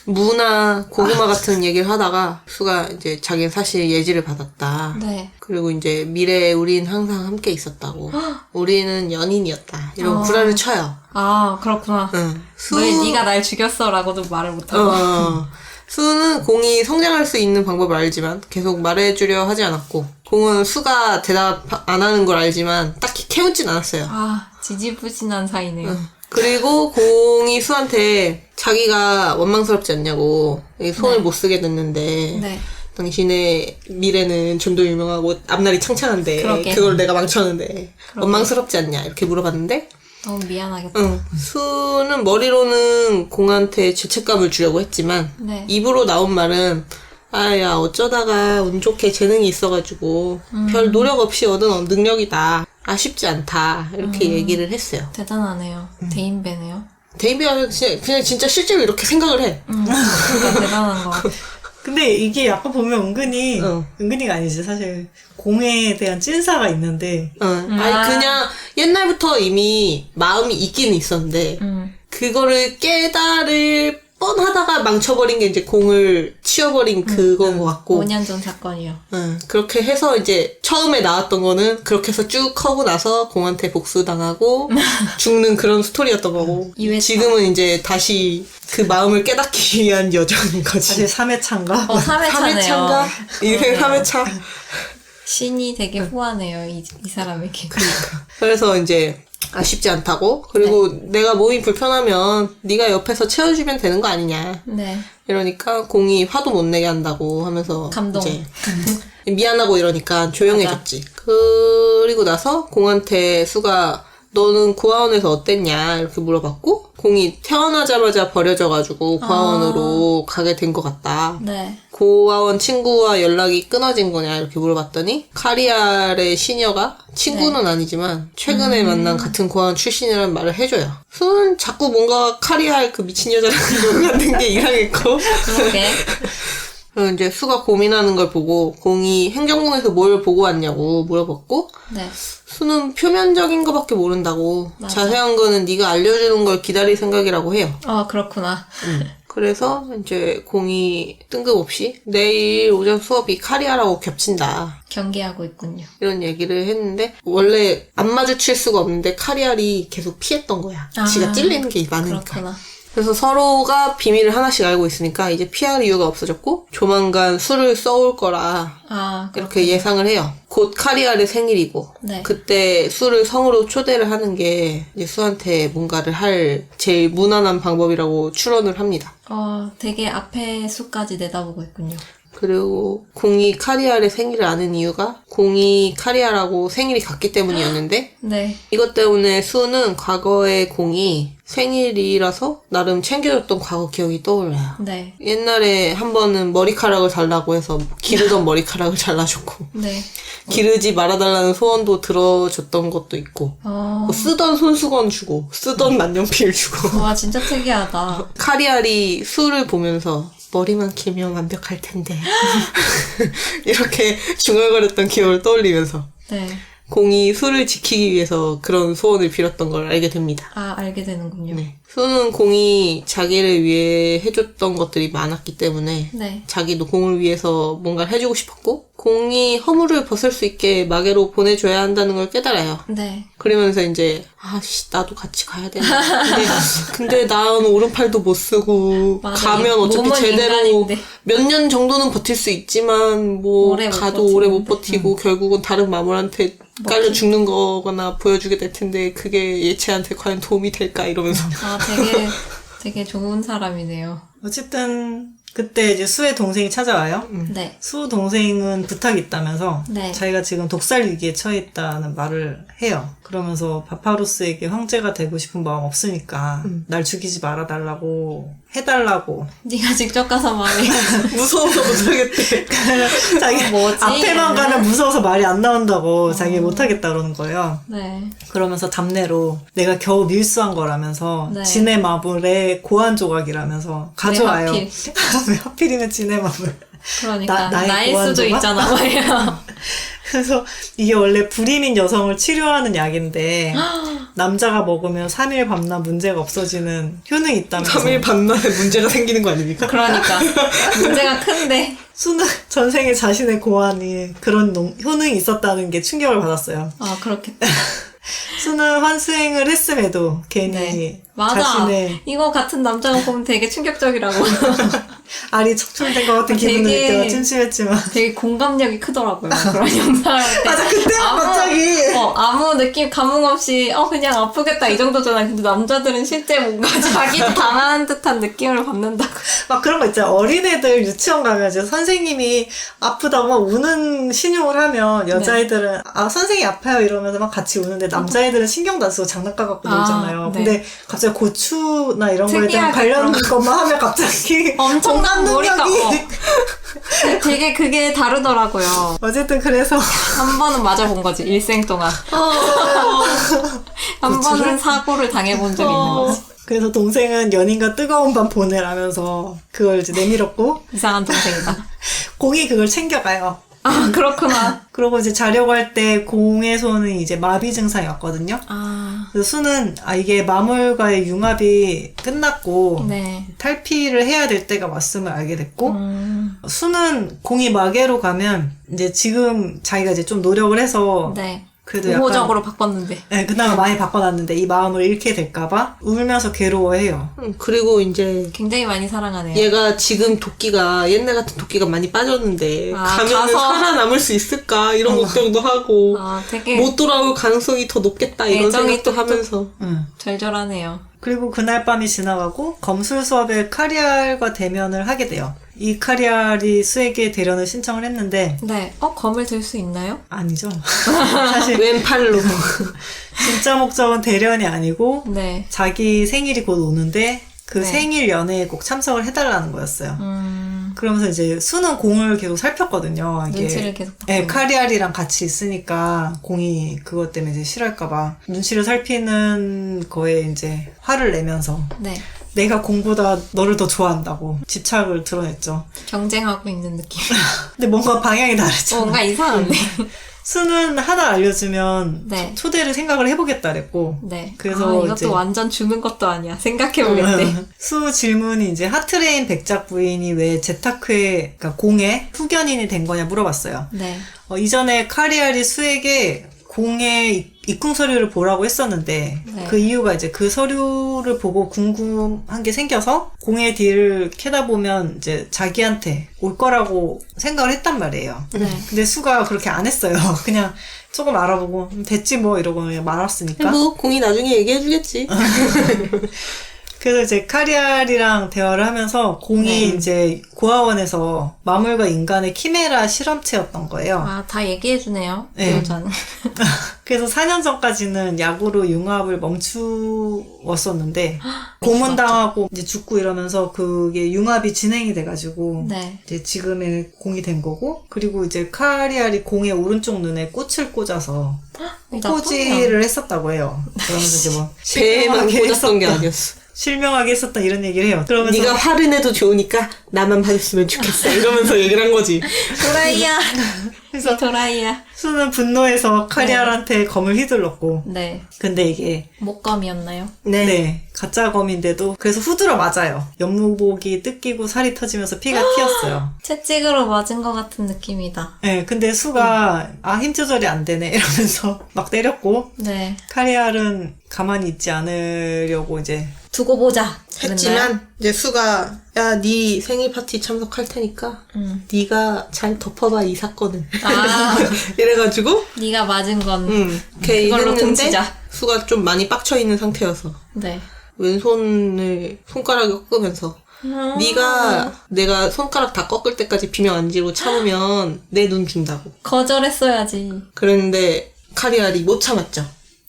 무나 고구마 같은 얘기를 하다가 수가 이제 자기는 사실 예지를 받았다. 네. 그리고 이제 미래에 우린 항상 함께 있었다고. 우리는 연인이었다. 이런 구라를 쳐요. 아, 그렇구나. 응. 왜 네가 날 죽였어라고도 말을 못하고. 수는 공이 성장할 수 있는 방법을 알지만 계속 말해주려 하지 않았고 공은 수가 대답 안 하는 걸 알지만 딱히 캐묻진 않았어요. 아, 지지부진한 사이네요. 그리고 공이 수한테 자기가 원망스럽지 않냐고 손을 못 쓰게 됐는데 네. 당신의 미래는 좀 더 유명하고 앞날이 창창한데 그러게. 그걸 내가 망쳤는데 원망스럽지 않냐 이렇게 물어봤는데 너무 미안하겠다. 수는 머리로는 공한테 죄책감을 주려고 했지만 네. 입으로 나온 말은 아야 어쩌다가 운 좋게 재능이 있어가지고 별 노력 없이 얻은 능력이다. 아쉽지 않다. 이렇게 얘기를 했어요. 대단하네요. 대인배네요. 데이비가 그냥 진짜 실제로 이렇게 생각을 해. 그게 대단한 것 같아. 근데 이게 약간 보면 은근히 어. 은근히가 아니지 사실 공에 대한 찐사가 있는데 아니 그냥 옛날부터 이미 마음이 있기는 있었는데 그거를 깨달을 뻔하다가 망쳐버린 게 이제 공을 치워버린 그건 것 같고 5년 전 사건이요. 그렇게 해서 이제 처음에 나왔던 거는 그렇게 해서 쭉 커고 나서 공한테 복수당하고 죽는 그런 스토리였던 거고 2회차. 지금은 이제 다시 그 마음을 깨닫기 위한 여정인 거지. 사실 3회차인가? 3회차네요. 인생 3회차. 신이 되게 후하네요, 이 사람에게. 그래서 이제 아쉽지 않다고 그리고 내가 몸이 불편하면 네가 옆에서 채워주면 되는 거 아니냐. 네. 이러니까 공이 화도 못 내게 한다고 하면서 감동. 이제 미안하고 이러니까 조용해졌지. 그리고 나서 공한테 수가 너는 고아원에서 어땠냐 이렇게 물어봤고 공이 태어나자마자 버려져가지고 고아원으로 가게 된 것 같다. 네. 고아원 친구와 연락이 끊어진 거냐 이렇게 물어봤더니 카리알의 시녀가 친구는 아니지만 최근에 만난 같은 고아원 출신이라는 말을 해줘요. 수는 자꾸 뭔가 카리알 그 미친 여자랑 같은 게 이상했고 그러게. 그리고 이제 수가 고민하는 걸 보고 공이 행정궁에서 뭘 보고 왔냐고 물어봤고 네. 수는 표면적인 거밖에 모른다고 맞아. 자세한 거는 네가 알려주는 걸 기다릴 생각이라고 해요. 아, 그렇구나. 그래서 이제 공이 뜬금없이 내일 오전 수업이 카리아라고 겹친다. 경계하고 있군요. 이런 얘기를 했는데 원래 안 마주칠 수가 없는데 카리알이 계속 피했던 거야. 아, 지가 찔리는 게 많으니까. 그렇구나. 그래서 서로가 비밀을 하나씩 알고 있으니까 이제 피할 이유가 없어졌고 조만간 술을 써올 거라 이렇게 예상을 해요. 곧 카리알의 생일이고 네. 그때 술을 성으로 초대를 하는 게 이제 수한테 뭔가를 할 제일 무난한 방법이라고 추론을 합니다. 되게 앞에 수까지 내다보고 있군요. 그리고 공이 카리알의 생일을 아는 이유가 공이 카리알하고 생일이 같기 때문이었는데 네. 이것 때문에 수는 과거의 공이 생일이라서 나름 챙겨줬던 과거 기억이 떠올라요. 네. 옛날에 한 번은 머리카락을 달라고 해서 기르던 머리카락을 잘라줬고 네. 기르지 말아달라는 소원도 들어줬던 것도 있고 뭐 쓰던 손수건 주고 쓰던 만년필 주고 와, 진짜 특이하다. 카리알이 수를 보면서 머리만 길면 완벽할 텐데 이렇게 중얼거렸던 기억을 떠올리면서 네. 공이 수를 지키기 위해서 그런 소원을 빌었던 걸 알게 됩니다. 알게 되는군요. 네. 수는 공이 자기를 위해 해줬던 것들이 많았기 때문에 네. 자기도 공을 위해서 뭔가를 해주고 싶었고 공이 허물을 벗을 수 있게 마계로 보내줘야 한다는 걸 깨달아요. 네. 그러면서 이제 나도 같이 가야 되나. 근데 난 오른팔도 못 쓰고 맞아. 가면 어차피 몸은 제대로 인간인데. 몇 년 정도는 버틸 수 있지만 뭐 오래 못 가도 오래 못 버티는데. 버티고 결국은 다른 마물한테 깔려 죽는 거거나 보여주게 될 텐데 그게 예체한테 과연 도움이 될까 이러면서 되게 좋은 사람이네요. 어쨌든 그때 이제 수의 동생이 찾아와요. 네. 수 동생은 부탁이 있다면서 네. 자기가 지금 독살 위기에 처해 있다는 말을 해요. 그러면서 바파루스에게 황제가 되고 싶은 마음 없으니까 날 죽이지 말아달라고 해달라고. 네가 직접 가서 말해. 무서워서 못하겠대. 자기 뭐지? 앞에만 가면 무서워서 말이 안 나온다고 자기 못하겠다 그러는 거예요. 네. 그러면서 답례로 내가 겨우 밀수한 거라면서 네. 진의 마블의 고안 조각이라면서 가져와요. 왜 하필? 왜 하필이면 진의 마블. 그러니까 나의 나일 고안 수도 조각? 있잖아 말이야. 그래서 이게 원래 불임인 여성을 치료하는 약인데 남자가 먹으면 3일 밤낮 문제가 없어지는 효능이 있다면서 3일 밤낮에 문제가 생기는 거 아닙니까? 그러니까 문제가 큰데. 수는 전생에 자신의 고안이 그런 효능이 있었다는 게 충격을 받았어요. 그렇겠다. 수는 환수행을 했음에도 괜히 네. 맞아. 자신의 이거 같은 남자가 보면 되게 충격적이라고. 알이 척추된 것 같은 기분을 되게- 느껴 찜찜했지만 되게 공감력이 크더라고요. 그런 영상을 할 때. 맞아 그때 갑자기 아무 느낌, 감흥 없이, 그냥 아프겠다, 이 정도잖아. 근데 남자들은 실제 뭔가 자기도 당한 듯한 느낌을 받는다고. 막 그런 거 있잖아. 어린애들 유치원 가면 이제 선생님이 아프다고 막 우는 신용을 하면 여자애들은 선생님이 아파요 이러면서 막 같이 우는데 남자애들은 신경도 안 쓰고 장난감 갖고 놀잖아요. 네. 근데 갑자기 고추나 이런 거에 대한 특이하게 관련 그런 것만 하면 갑자기 엄청난 공감 머리가, 능력이 되게 그게 다르더라고요. 어쨌든 그래서 한 번은 맞아본 거지, 일생 동안. 한 번은 사고를 당해본 적이 있는 거지. 그래서 동생은 연인과 뜨거운 밤 보내라면서 그걸 이제 내밀었고 이상한 동생이다. 공이 그걸 챙겨가요. 그렇구나. 그러고 이제 자려고 할 때 공의 손은 이제 마비 증상이 왔거든요. 그래서 수는 이게 마물과의 융합이 끝났고 네. 탈피를 해야 될 때가 왔음을 알게 됐고 수는 공이 마계로 가면 이제 지금 자기가 이제 좀 노력을 해서 네. 그래도 약간 우호적으로 바꿨는데. 네, 그나마 많이 바꿔놨는데 이 마음을 잃게 될까봐 울면서 괴로워해요. 그리고 이제 굉장히 많이 사랑하네요. 얘가 지금 도끼가 옛날 같은 도끼가 많이 빠졌는데 가면은 가서- 살아남을 수 있을까 이런 걱정도 하고 되게 못 돌아올 가능성이 더 높겠다 이런 애정이 생각도 하면서 절절하네요. 그리고 그날 밤이 지나가고 검술 수업에 카리알과 대면을 하게 돼요. 이 카리알이 수에게 대련을 신청을 했는데 네. 검을 들 수 있나요? 아니죠. 사실 왼팔로 진짜 목적은 대련이 아니고 네. 자기 생일이 곧 오는데 그 네. 생일 연회에 꼭 참석을 해달라는 거였어요. 그러면서 이제 수는 공을 계속 살폈거든요. 눈치를 계속 네, 카리알이랑 같이 있으니까 공이 그것 때문에 이제 싫어할까봐 눈치를 살피는 거에 이제 화를 내면서 네. 내가 공보다 너를 더 좋아한다고 집착을 드러냈죠. 경쟁하고 있는 느낌. 근데 뭔가 방향이 다르죠. 뭔가 이상한데. 수는 하나 알려주면 네. 초대를 생각을 해보겠다 그랬고 네. 그래서 이것도 이제 완전 주는 것도 아니야. 생각해보겠대. 수 질문이 이제 하트레인 백작 부인이 왜 제타크의 그러니까 공의 후견인이 된 거냐 물어봤어요. 네. 이전에 카리알이 수에게 공의 입궁 서류를 보라고 했었는데 네. 그 이유가 이제 그 서류를 보고 궁금한 게 생겨서 공의 뒤를 캐다 보면 이제 자기한테 올 거라고 생각을 했단 말이에요. 네. 근데 수가 그렇게 안 했어요. 그냥 조금 알아보고 됐지 뭐 이러고 그냥 말았으니까. 뭐 공이 나중에 얘기해주겠지. 그래서 이제 카리알이랑 대화를 하면서 공이 네. 이제 고아원에서 마물과 인간의 키메라 실험체였던 거예요. 아, 다 얘기해주네요. 네. 여자는. 그래서 4년 전까지는 약으로 융합을 멈추었었는데 고문당하고 이제 죽고 이러면서 그게 융합이 진행이 돼가지고 네. 이제 지금의 공이 된 거고, 그리고 이제 카리알이 공의 오른쪽 눈에 꽃을 꽂아서 꼬지를 했었다고 해요. 그러면서 이제 뭐 배에만 실명하게 꽂았던 게 했었다. 아니었어. 실명하게 했었다 이런 얘기를 해요. 그러면서 네가 화를 내도 좋으니까 나만 봐줬으면 좋겠어. 이러면서 얘기를 한 거지. 도라이야. 그래서 이 도라이야. 수는 분노해서 카리알한테 검을 휘둘렀고, 네. 근데 이게 목검이었나요? 네, 가짜 검인데도 그래서 후드러 맞아요. 연무복이 뜯기고 살이 터지면서 피가 튀었어요. 채찍으로 맞은 것 같은 느낌이다. 네, 근데 수가 힘 조절이 안 되네 이러면서 막 때렸고, 네. 카리알은 가만히 있지 않으려고 이제 두고 보자. 했지만 이제 수가 야, 네 생일 파티 참석할 테니까 네가 잘 덮어봐 이 사건을. 아. 이래가지고 네가 맞은 건. 걔 그걸로 했는데 퉁치자. 수가 좀 많이 빡쳐 있는 상태여서 네. 왼손을 손가락에 꺾으면서 네가 내가 손가락 다 꺾을 때까지 비명 안 지르고 참으면 내 눈 준다고. 거절했어야지. 그랬는데 카리알이 못 참았죠.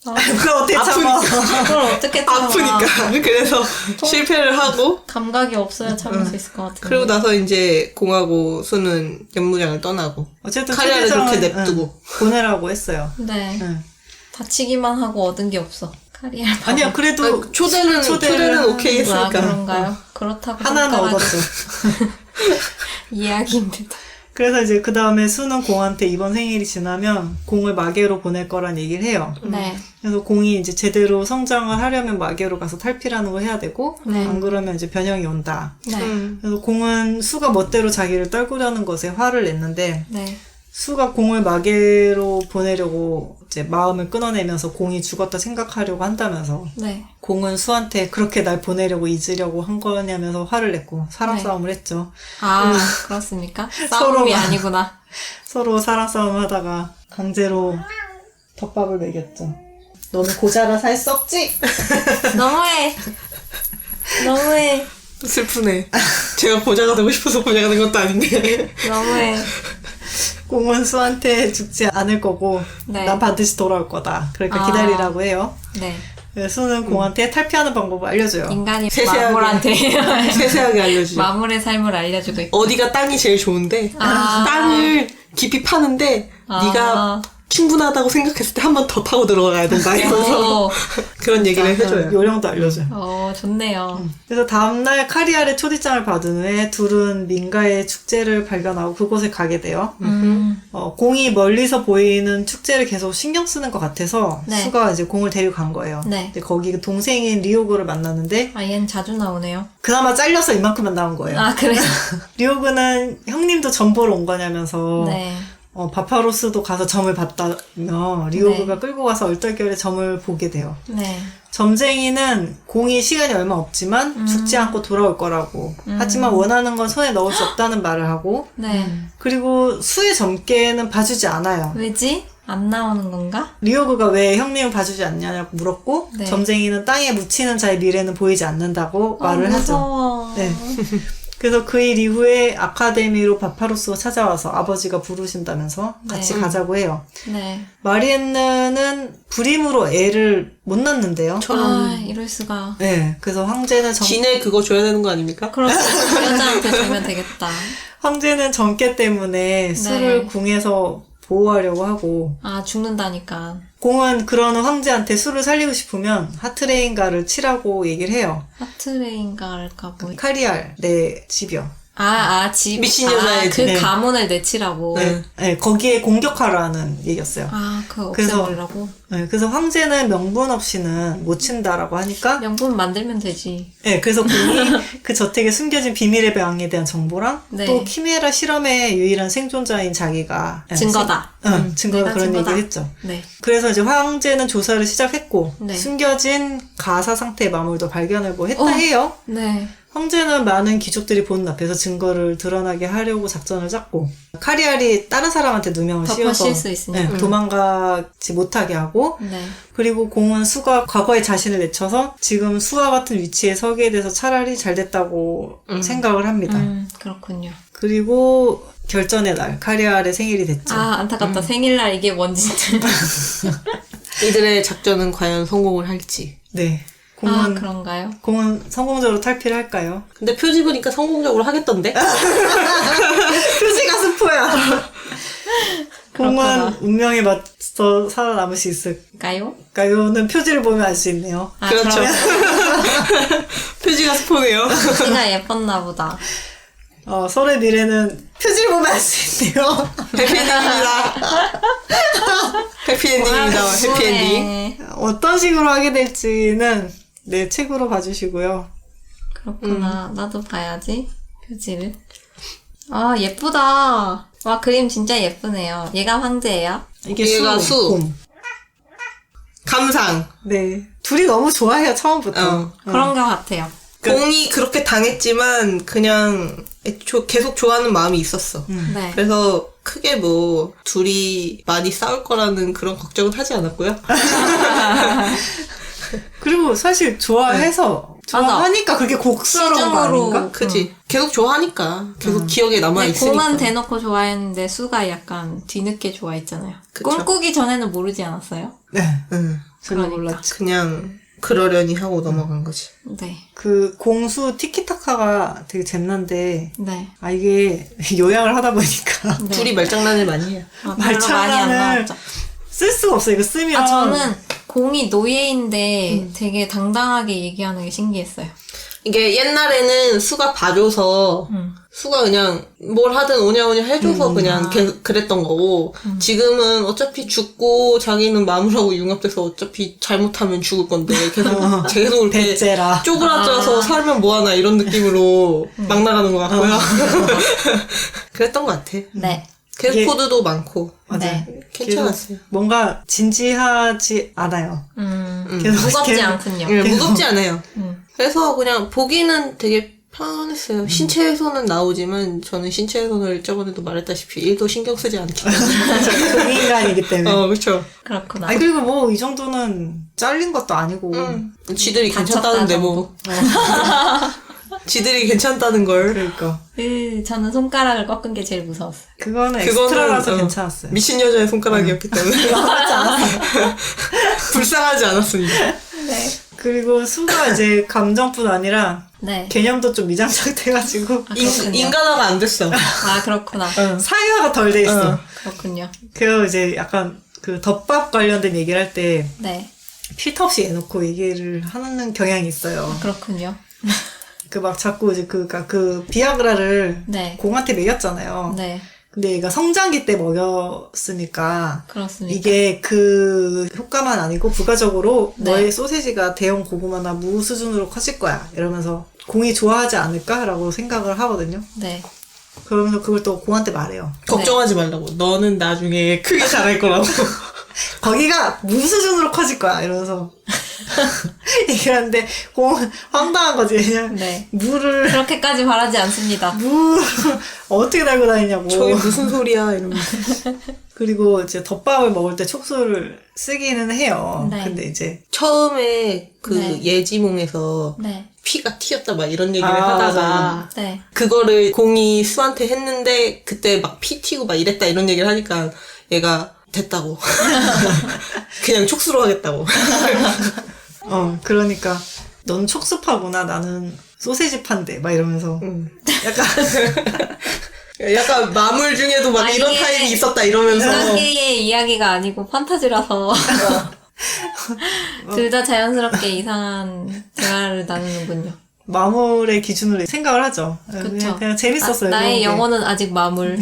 그걸 어떻게 참아? 그걸 어떻게 참아. 아프니까. 그래서 실패를 하고 감각이 없어야 참을 수 있을 것 같은데. 그리고 나서 이제 공하고 수는 연무장을 떠나고 어쨌든 카리알을 초대장은, 그렇게 냅두고. 보내라고 했어요. 네. 응. 다치기만 하고 얻은 게 없어. 카리알. 아니야, 그래도 초대는 오케이 아, 했으니까. 그런가요? 그렇다고 하나는 생각하지. 얻었죠. 이해하기 힘들다. 그래서 이제 그 다음에 수는 공한테 이번 생일이 지나면 공을 마계로 보낼 거란 얘기를 해요. 네. 그래서 공이 이제 제대로 성장을 하려면 마계로 가서 탈피라는 걸 해야 되고, 네. 안 그러면 이제 변형이 온다. 네. 그래서 공은 수가 멋대로 자기를 떨구려는 것에 화를 냈는데, 네. 수가 공을 마계로 보내려고 이제 마음을 끊어내면서 공이 죽었다 생각하려고 한다면서, 네. 공은 수한테 그렇게 날 보내려고 잊으려고 한 거냐면서 화를 냈고 사랑 네. 싸움을 했죠. 아, 그렇습니까? 서로가. 싸움이 아니구나. 서로 사랑 싸움 하다가 강제로 덮밥을 먹였죠. 너는 고자라 살 수 없지? 너무해. 너무해. 슬프네. 제가 고자가 되고 싶어서 고자가 된 것도 아닌데. 너무해. 공은 수한테 죽지 않을 거고 네. 난 반드시 돌아올 거다. 그러니까 아. 기다리라고 해요. 네. 그래서 수는 공한테 탈피하는 방법을 알려줘요. 인간이 세세하게. 마물한테 세세하게 알려주죠. 마물의 삶을 알려주고 있고. 어디가 땅이 제일 좋은데 아. 땅을 깊이 파는데 아. 네가 충분하다고 생각했을 때 한 번 더 파고 들어가야 된다 이러면서 오, 그런 얘기를 해줘요. 요령도 알려줘요. 좋네요. 그래서 다음날 카리알의 초대장을 받은 후에 둘은 민가의 축제를 발견하고 그곳에 가게 돼요. 공이 멀리서 보이는 축제를 계속 신경 쓰는 것 같아서 네. 수가 이제 공을 데리고 간 거예요. 네. 근데 거기 동생인 리오그를 만났는데 아, 얘는 자주 나오네요. 그나마 잘려서 이만큼만 나온 거예요. 아, 그래요? 리오그는 형님도 점 보러 온 거냐면서 네. 바파로스도 가서 점을 봤다며 리오그가 네. 끌고 가서 얼떨결에 점을 보게 돼요. 네. 점쟁이는 공이 시간이 얼마 없지만 죽지 않고 돌아올 거라고. 하지만 원하는 건 손에 넣을 수 없다는 말을 하고, 네. 그리고 수의 점괘는 봐주지 않아요. 왜지? 안 나오는 건가? 리오그가 왜 형님을 봐주지 않냐고 물었고, 네. 점쟁이는 땅에 묻히는 자의 미래는 보이지 않는다고 말을 하죠. 무서워. 네. 그래서 그 일 이후에 아카데미로 바파로스가 찾아와서 아버지가 부르신다면서 같이 네. 가자고 해요. 네. 마리엔느는 불임으로 애를 못 낳는데요. 아, 이럴 수가. 네. 그래서 황제는 지네 그거 줘야 되는 거 아닙니까? 그렇지. 여자한테 주면 되겠다. 황제는 점괘 때문에 수를 궁에서 보호하려고 하고, 아, 죽는다니까. 공은 그러는 황제한테 수를 살리고 싶으면 하트레인가를 치라고 얘기를 해요. 하트레인가 할까 뭐. 카리알, 내 집이요. 집. 미친 여자의 그 집. 네. 가문을 내치라고. 네, 네, 거기에 공격하라는 얘기였어요. 그거 그래서- 없애버리라고? 네, 그래서 황제는 명분 없이는 못 친다라고 하니까 명분 만들면 되지. 네, 그래서 공이 그 저택에 숨겨진 비밀의 방에 대한 정보랑 네. 또 키메라 실험의 유일한 생존자인 자기가 증거다. 증거다 내가 그런 증거다. 얘기를 했죠. 네. 그래서 이제 황제는 조사를 시작했고 네. 숨겨진 가사 상태의 마물도 발견을 뭐 했다 어. 해요. 네. 황제는 많은 귀족들이 보는 앞에서 증거를 드러나게 하려고 작전을 짰고 카리알이 다른 사람한테 누명을 씌워서 덮어씌울 수 있으니까. 도망가지 못하게 하고 네. 그리고 공은 수가 과거의 자신을 내쳐서 지금 수와 같은 위치에 서게 돼서 차라리 잘 됐다고 생각을 합니다. 그렇군요. 그리고 결전의 날 카리알의 생일이 됐죠. 안타깝다. 생일날 이게 뭔지. 이들의 작전은 과연 성공을 할지. 네. 공은 그런가요? 공은 성공적으로 탈피를 할까요? 근데 표지 보니까 성공적으로 하겠던데? 표지가 스포야. 공은 그렇구나. 운명에 맞서 살아남을 수 있을까요? 까요? 는 표지를 보면 알 수 있네요. 그렇죠. 표지가 스포네요. 표지가 예뻤나 보다. 설의 미래는 표지를 보면 알 수 있네요. 해피엔딩입니다. 해피엔딩입니다. 해피엔딩. 네. 어떤 식으로 하게 될지는 네 책으로 봐주시고요. 그렇구나. 나도 봐야지. 표지를. 예쁘다. 와, 그림 진짜 예쁘네요. 얘가 황제예요? 이게 얘가 수. 곰. 감상. 네. 둘이 너무 좋아해요, 처음부터. 그런 것 같아요. 공이 그렇게 당했지만 그냥 계속 좋아하는 마음이 있었어. 네. 그래서 크게 뭐 둘이 많이 싸울 거라는 그런 걱정은 하지 않았고요. 그리고 사실 좋아해서, 좋아하니까 그게 곡스러운 거 시중으로. 아닌가? 그치. 계속 좋아하니까. 계속 기억에 남아있으니까. 공은 대놓고 좋아했는데 수가 약간 뒤늦게 좋아했잖아요. 그쵸. 꿈꾸기 전에는 모르지 않았어요? 네. 응. 전혀 그러니까. 몰랐지. 그냥 그러려니 하고 넘어간 거지. 네. 그 공수 티키타카가 되게 재밌는데, 네. 이게 요약을 하다 보니까 네. 둘이 말장난을 많이 해요. 별로 많이 안 말장난을 나왔죠. 쓸 수가 없어요. 이거 쓰면. 저는 공이 노예인데 되게 당당하게 얘기하는 게 신기했어요. 이게 옛날에는 수가 봐줘서 수가 그냥 뭘 하든 오냐오냐 해줘서 그냥 그랬던 거고 지금은 어차피 죽고 자기는 마무라고 융합돼서 어차피 잘못하면 죽을 건데 계속 이렇게 배째라. 쪼그라져서 살면 뭐하나 이런 느낌으로 막 나가는 것 같고요. 그랬던 것 같아. 네. 계속 이게- 코드도 많고 맞아요. 네. 괜찮았어요. 뭔가 진지하지 않아요. 계속 무겁지 계속- 않군요. 네, 무겁지 않아요. 음. 그래서 그냥 보기는 되게 편했어요. 신체 훼손은 나오지만 저는 신체 훼손을 저번에도 말했다시피 1도 신경 쓰지 않기 때문에. 동인간이기 때문에. 그렇죠. 그렇구나. 아니 그리고 뭐 이 정도는 잘린 것도 아니고. 지들이 다쳤다 괜찮다는데 뭐. 지들이 괜찮다는 걸. 그러니까 저는 손가락을 꺾은 게 제일 무서웠어요. 그거는 그거는, 엑스트라라서 어, 괜찮았어요. 미친 여자의 손가락이었기 때문에. 하지 않았어요. 불쌍하지 않았습니다. 네. 그리고 수가 이제 감정뿐 아니라 네. 개념도 좀 미장착돼가지고 그렇군요. 인간화가 안 됐어. 그렇구나. 사유화가 덜 돼 있어. 그렇군요. 그래서 이제 약간 그 덮밥 관련된 얘기를 할 때 네. 필터 없이 해놓고 얘기를 하는 경향이 있어요. 그렇군요. 그 막 자꾸 이제 그 비아그라를 네. 공한테 먹였잖아요. 네. 근데 얘가 성장기 때 먹였으니까 그렇습니다. 이게 그 효과만 아니고 부가적으로 네. 너의 소세지가 대형 고구마나 무 수준으로 커질 거야. 이러면서 공이 좋아하지 않을까라고 생각을 하거든요. 네. 그러면서 그걸 또 공한테 말해요. 걱정하지 말라고. 너는 나중에 크게 자랄 거라고. 거기가 무 수준으로 커질 거야. 이러면서 얘기하는데 공은 황당한 거지. 그냥 네. 무를 그렇게까지 바라지 않습니다. 무 어떻게 달고 다니냐고. 저게 무슨 소리야 이러면서. 그리고 이제 덮밥을 먹을 때 촉수를 쓰기는 해요. 네. 근데 이제 처음에 그 네. 예지몽에서 네. 피가 튀었다 막 이런 얘기를 아, 하다가 맞아. 네. 그거를 공이 수한테 했는데 그때 막 피 튀고 막 이랬다 이런 얘기를 하니까 얘가 됐다고. 그냥 촉수로 하겠다고. 그러니까 넌 촉수파구나. 나는 소세지 판대. 막 이러면서 약간 마물 중에도 막 이런 이게 타입이 있었다 이러면서. 이상계의 이야기가 아니고 판타지라서 둘 다 자연스럽게 이상한 대화를 나누는군요. 마물의 기준으로 생각을 하죠. 그쵸. 그냥 재밌었어요. 나의 그런 게. 영혼은 아직 마물.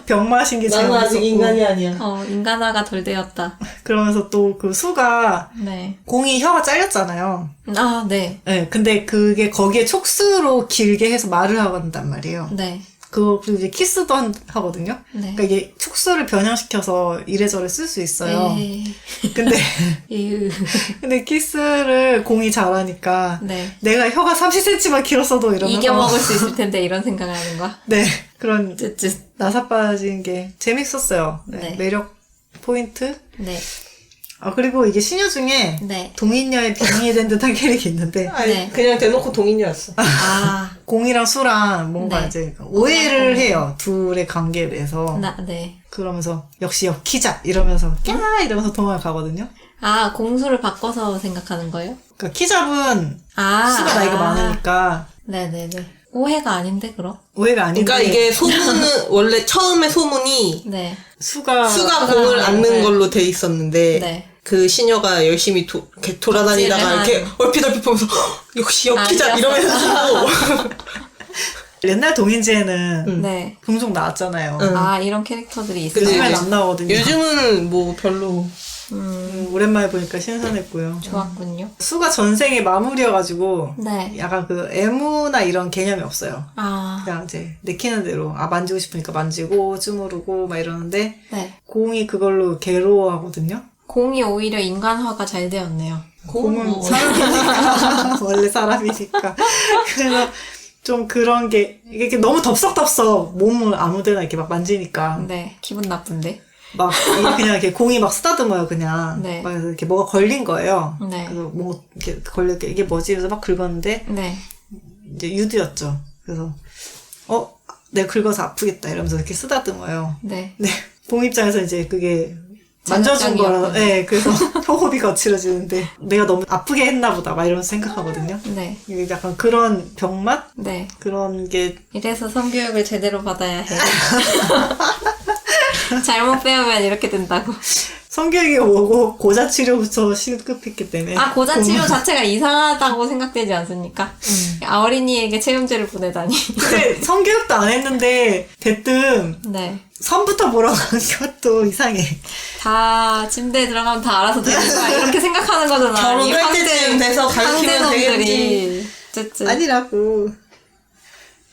병 마신 게 나는 재밌었고. 아직 인간이 아니야. 인간화가 덜 되었다. 그러면서 또 그 수가 네. 공이 혀가 잘렸잖아요. 아, 네. 네, 근데 그게 거기에 촉수로 길게 해서 말을 한단 말이에요. 네. 그리고 이제 키스도 하거든요. 네. 그러니까 이게 촉수를 변형시켜서 이래저래 쓸 수 있어요. 에이. 근데 에휴. 근데 키스를 공이 잘하니까 네. 내가 혀가 30cm만 길었어도 이러면서 이겨먹을 수 있을 텐데 이런 생각을 하는 거야? 네, 그런 쯧쯧. 나사 빠진 게 재밌었어요. 네, 네. 매력 포인트. 네. 그리고 이게 신여 중에 네. 동인녀의 빙의이 된 듯한 캐릭이 있는데 아니, 네. 그냥 대놓고 동인이었어. 아, 공이랑 수랑 뭔가 네. 이제 오해를 해요. 둘의 관계에 대해서. 네. 그러면서 역시 역키자 이러면서 이러면서 도망가거든요. 아, 공수를 바꿔서 생각하는 거예요? 그러니까 키잡은 아. 수가 나이가 많으니까 네네네. 오해가 아닌데, 그럼? 오해가 아닌데 그러니까 이게 소문은 원래 처음에 소문이 네. 수가 수가 공을 네. 안는 걸로 돼 있었는데 네. 그 시녀가 열심히 이렇게 돌아다니다가 덕질을 이렇게 얼핏얼핏 보면서 "헉, 역시 역기자 아니었어. 이러면서 옛날 동인지에는 네. 종종 나왔잖아요. 응. 아, 이런 캐릭터들이 근데 있어요. 요즘엔 이제 안 나오거든요. 요즘은 뭐 별로 오랜만에 보니까 신선했고요. 좋았군요. 수가 전생에 마무리여가지고 네. 약간 그 애무나 이런 개념이 없어요. 아, 그냥 이제 내키는 대로 만지고 싶으니까 만지고 쭈무르고 막 이러는데 네. 공이 그걸로 괴로워하거든요. 공이 오히려 인간화가 잘 되었네요. 공은 사람이니까 원래 사람이니까 그래서 좀 그런 게 이게 너무 덥석덥석 몸을 아무데나 이렇게 막 만지니까 네. 기분 나쁜데? 막 이게 그냥 이렇게 공이 막 쓰다듬어요 그냥 네. 막 이렇게 뭐가 걸린 거예요. 네. 그래서 뭐 이렇게 걸려 이게 뭐지? 그래서 막 긁었는데 네. 이제 유두였죠. 그래서 내가 긁어서 아프겠다 이러면서 이렇게 쓰다듬어요. 네. 네. 공 입장에서 이제 그게 만져준 거라, 자극적이었군요. 네, 그래서 호흡이 거칠어지는데 내가 너무 아프게 했나 보다 막 이러면서 생각하거든요. 네. 이게 약간 그런 병맛? 네. 그런 게 이래서 성교육을 제대로 받아야 해. 잘못 배우면 이렇게 된다고. 성격이 오고 고자 치료부터 시급했기 때문에 아, 고자 치료 자체가 이상하다고 생각되지 않습니까? 어린이에게 체험제를 보내다니. 근데 성교육도 안 했는데 대뜸 네. 선부터 보러 가는 것도 이상해. 다 침대에 들어가면 다 알아서 되니까 이렇게 생각하는 거잖아. 결혼할 때쯤 돼서 가르치면 되겠지. 어쨌든. 아니라고.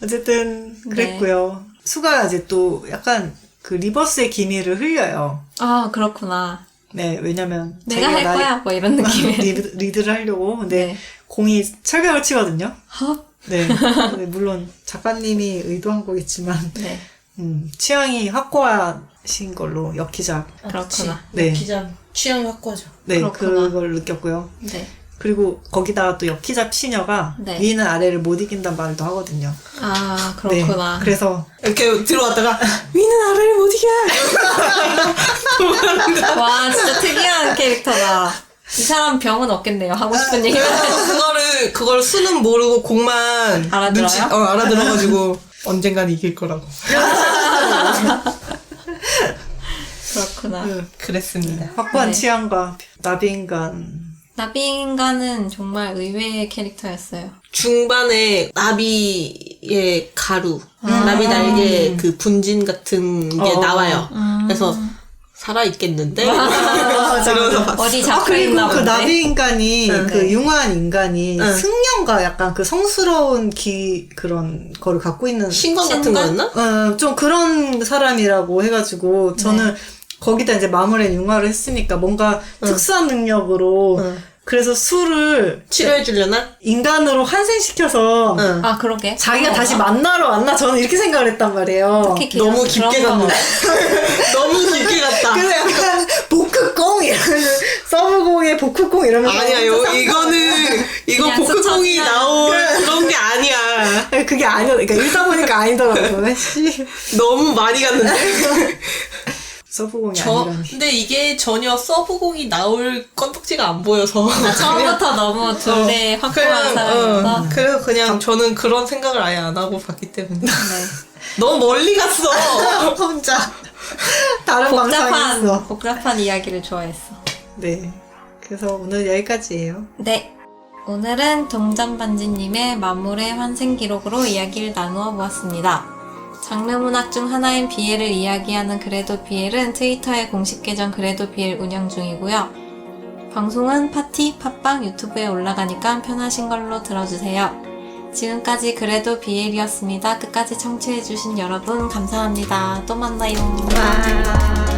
어쨌든 그랬고요. 수가 이제 또 약간 그 리버스의 기미를 흘려요. 아, 그렇구나. 네, 왜냐면 내가 할 자기가 거야. 뭐 이런 느낌의. 리드를 하려고. 근데 네. 공이 철벽을 치거든요. 허? 네. 근데 물론 작가님이 의도한 거겠지만 네. 취향이 확고하신 걸로 역기자. 그렇구나. 네. 기자 취향이 확고하죠. 네, 그렇구나. 그걸 느꼈고요. 네. 그리고 거기다가 또 역기자 시녀가 네. 위는 아래를 못 이긴단 말도 하거든요. 아, 그렇구나. 네, 그래서 이렇게 들어갔다가 위는 아래를 못 이겨. 와, 진짜 특이한 캐릭터다. 이 사람 병은 없겠네요. 하고 싶은 얘기가. 그래서 그걸 수는 모르고 공만 알아들어요? 알아들어가지고 언젠간 이길 거라고. 그렇구나. 그랬습니다. 확고한 네. 취향과 나비인간. 나비인간은 정말 의외의 캐릭터였어요. 중반에 나비의 가루, 나비 날개 그 분진 같은 게 나와요. 그래서 살아있겠는데? 이러면서 봤어. 어디 그리고 잡혀있나 그 본데. 나비 인간이 그 융화한 인간이 응. 승려가 약간 그 성스러운 그런 거를 갖고 있는 신관 같은 신관? 거였나? 좀 그런 사람이라고 해가지고 저는 거기다 이제 마무리에 융화를 했으니까 뭔가 특수한 능력으로 응. 그래서 술을 치료해주려나? 인간으로 환생시켜서 응. 아, 그러게. 자기가 그런 다시 건가? 만나러 왔나 저는 이렇게 생각을 했단 말이에요. 특히 너무 그런 깊게 거 갔네. 너무 깊게 갔다. 그래서 약간 복크공 이러면서 서브공에 복크공 이러면서 아니야, 이거 그냥 복근공이 스쳐지는 나올 그런 게 아니야. 아니, 그게 아니야. 그러니까 읽다 보니까 아니더라고요. 씨. 너무 많이 갔는데? 서브공이 아니라니. 근데 이게 전혀 서브공이 나올 건덕지가 안 보여서. 처음부터 너무 둘의 확고한 사람이어서. 그래서 그냥 저는 그런 생각을 아예 안 하고 봤기 때문에. 네. 너무 멀리 갔어. 혼자 다른 방송했어. 복잡한 이야기를 좋아했어. 네. 그래서 오늘 여기까지예요. 네. 오늘은 동전반지님의 만물의 환생 기록으로 이야기를 나누어 보았습니다. 장르 문학 중 하나인 BL을 이야기하는 그래도 BL은 트위터의 공식 계정 그래도 BL 운영 중이고요. 방송은 파티, 팟빵, 유튜브에 올라가니까 편하신 걸로 들어주세요. 지금까지 그래도 BL이었습니다. 끝까지 청취해주신 여러분 감사합니다. 또 만나요. 와.